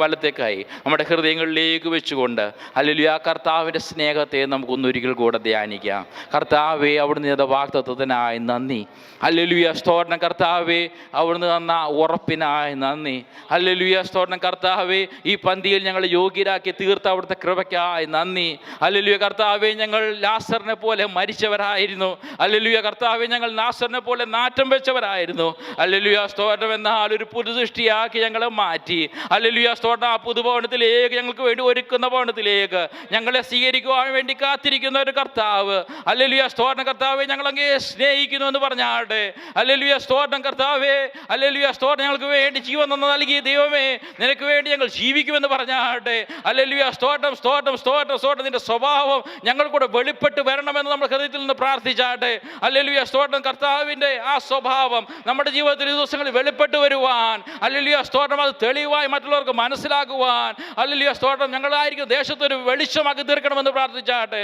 വലത്തേക്കായി നമ്മുടെ ഹൃദയങ്ങളിലേക്ക് വെച്ചുകൊണ്ട് ഹല്ലേലൂയ കർത്താവിൻ്റെ സ്നേഹത്തെ നമുക്കൊന്നൊരിക്കൽ കൂടെ ധ്യാനിക്കാം. കർത്താവേ, അവിടുന്ന് ചെയ്ത വാഗ്ദത്തത്തിനായി നന്ദി. ഹല്ലേലൂയ സ്തോത്രം. കർത്താവേ, അവിടുന്ന് തന്ന ഉറപ്പിനായി നന്ദി. ഹല്ലേലൂയ സ്തോത്രം. കർത്താവേ, ഈ പന്തിയിൽ ഞങ്ങൾ യോഗ്യരാക്കി തീർത്ത അവിടുത്തെ കൃപയ്ക്കായി നന്ദി. ഹല്ലേലൂയ കർത്താവേ, ഞങ്ങൾ ലാസറിനെ പോലെ മരിച്ചവരായിരുന്നു. ഹല്ലേലൂയ കർത്താവേ, ഞങ്ങൾ നാസറിനെ പോലെ നാറ്റം വെച്ചവരായിരുന്നു. ഹല്ലേലൂയ സ്തോത്രം. എന്നാൽ ഒരു പുതുസൃഷ്ടിയാക്കി ഞങ്ങളെ മാറ്റി. ഹല്ലേലൂയ സ്തോത്രം. ആ പുതുഭവനത്തിലേക്ക്, ഞങ്ങൾക്ക് വേണ്ടി ഒരുക്കുന്ന ഭവനത്തിലേക്ക് ഞങ്ങളെ സ്വീകരിക്കുവാൻ വേണ്ടി കാത്തിരിക്കുന്ന ഒരു കർത്താവ്. ഹല്ലേലൂയ സ്തോത്രം. കർത്താവേ, ഞങ്ങളങ്ങേ സ്നേഹിക്കുന്നു എന്ന് പറഞ്ഞാട്ടെ. ഹല്ലേലൂയ സ്തോത്രം. കർത്താവേ, ഹല്ലേലൂയ സ്തോത്രം. ഞങ്ങൾക്ക് വേണ്ടി ജീവൻ നൽകിയ ദൈവമേ, നിനക്ക് വേണ്ടി ഞങ്ങൾ ജീവിക്കുമെന്ന് പറഞ്ഞാട്ടെ. ഹല്ലേലൂയ സ്തോത്രം സ്തോത്രം സ്തോത്രം സ്തോത്രം. നിന്റെ സ്വഭാവം ഞങ്ങൾക്കൂടെ വെളിപ്പെട്ട് വരണമെന്ന് നമ്മുടെ ഹൃദയത്തിൽ നിന്ന് പ്രാർത്ഥിച്ചാട്ടെ. ഹല്ലേലൂയ സ്തോത്രം. കർത്താവിൻ്റെ ആ സ്വഭാവം നമ്മുടെ ജീവിതത്തിൽ ഈ ദിവസങ്ങളിൽ വെളിപ്പെട്ട് വരുവാൻ, ഹല്ലേലൂയ സ്തോത്രം, അത് തെളിവായി മറ്റുള്ളവർക്ക് മനസ്സിലാക്കുവാൻ, ഹല്ലേലൂയ സ്തോത്രം, ഞങ്ങളായിരിക്കും ദേശത്തൊരു വെളിച്ചമാക്കി തീർക്കണമെന്ന് പ്രാർത്ഥിച്ചാട്ടെ.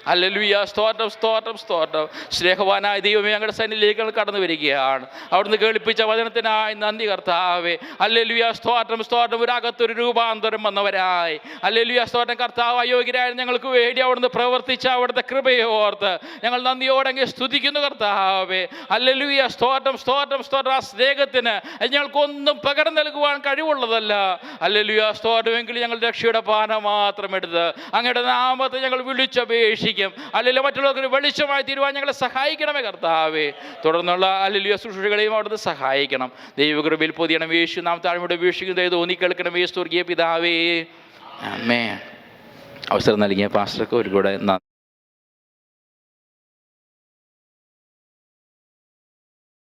ഹല്ലേലൂയ സ്തോത്രം സ്തോത്രം സ്തോത്രം. സ്നേഹവാനായ ദൈവമേ, ഞങ്ങളുടെ സന്നിധിയിലേക്ക് കടന്നു വരികയാണ്. അവിടുന്ന് കേൾപ്പിച്ച വചനത്തിനായി നന്ദി കർത്താവേ. ഹല്ലേലൂയ സ്തോത്രം സ്തോത്രം. ഒരകത്തൊരു രൂപാന്തരം വന്നവരായി ഹല്ലേലൂയ സ്തോത്രം. കർത്താവ്, അയോഗ്യരായ ഞങ്ങൾക്ക് വേണ്ടി അവിടുന്ന് പ്രവർത്തിച്ച അവിടുത്തെ കൃപയെ ഓർത്ത് ഞങ്ങൾ നന്ദിയോടെ സ്തുതിക്കുന്നു കർത്താവേ. ഹല്ലേലൂയ സ്തോത്രം സ്തോത്രം സ്തോത്രം. ആ സ്നേഹത്തിന് ഞങ്ങൾക്കൊന്നും പകരം നൽകുവാൻ കഴിവുള്ളതല്ല. ഹല്ലേലൂയ സ്തോത്രം. എങ്കിലും ഞങ്ങൾ രക്ഷയുടെ പാനം മാത്രം എടുത്ത് അങ്ങയുടെ നാമത്തെ ഞങ്ങൾ വിളിച്ചപേക്ഷിക്കും. അല്ലെങ്കിൽ മറ്റുള്ളവർക്ക് വെളിച്ചമായി തീരുവാൻ ഞങ്ങളെ സഹായിക്കണമേ കർത്താവേ. തുടർന്നുള്ള ഹല്ലേലൂയ ശുശ്രൂഷകളെയും അവിടുന്ന് സഹായിക്കണം. ദൈവകൃപയിൽ പൊതിയണം. യേശു നാം താഴ്മയോടെ വീക്ഷിക്കുന്നത് തോന്നി കേൾക്കണമേ സ്വർഗീയ പിതാവേ. ആമേൻ. അവസരം നൽകിയ പാസ്റ്റർക്ക് ഒരു കൂടെ നന്ദി.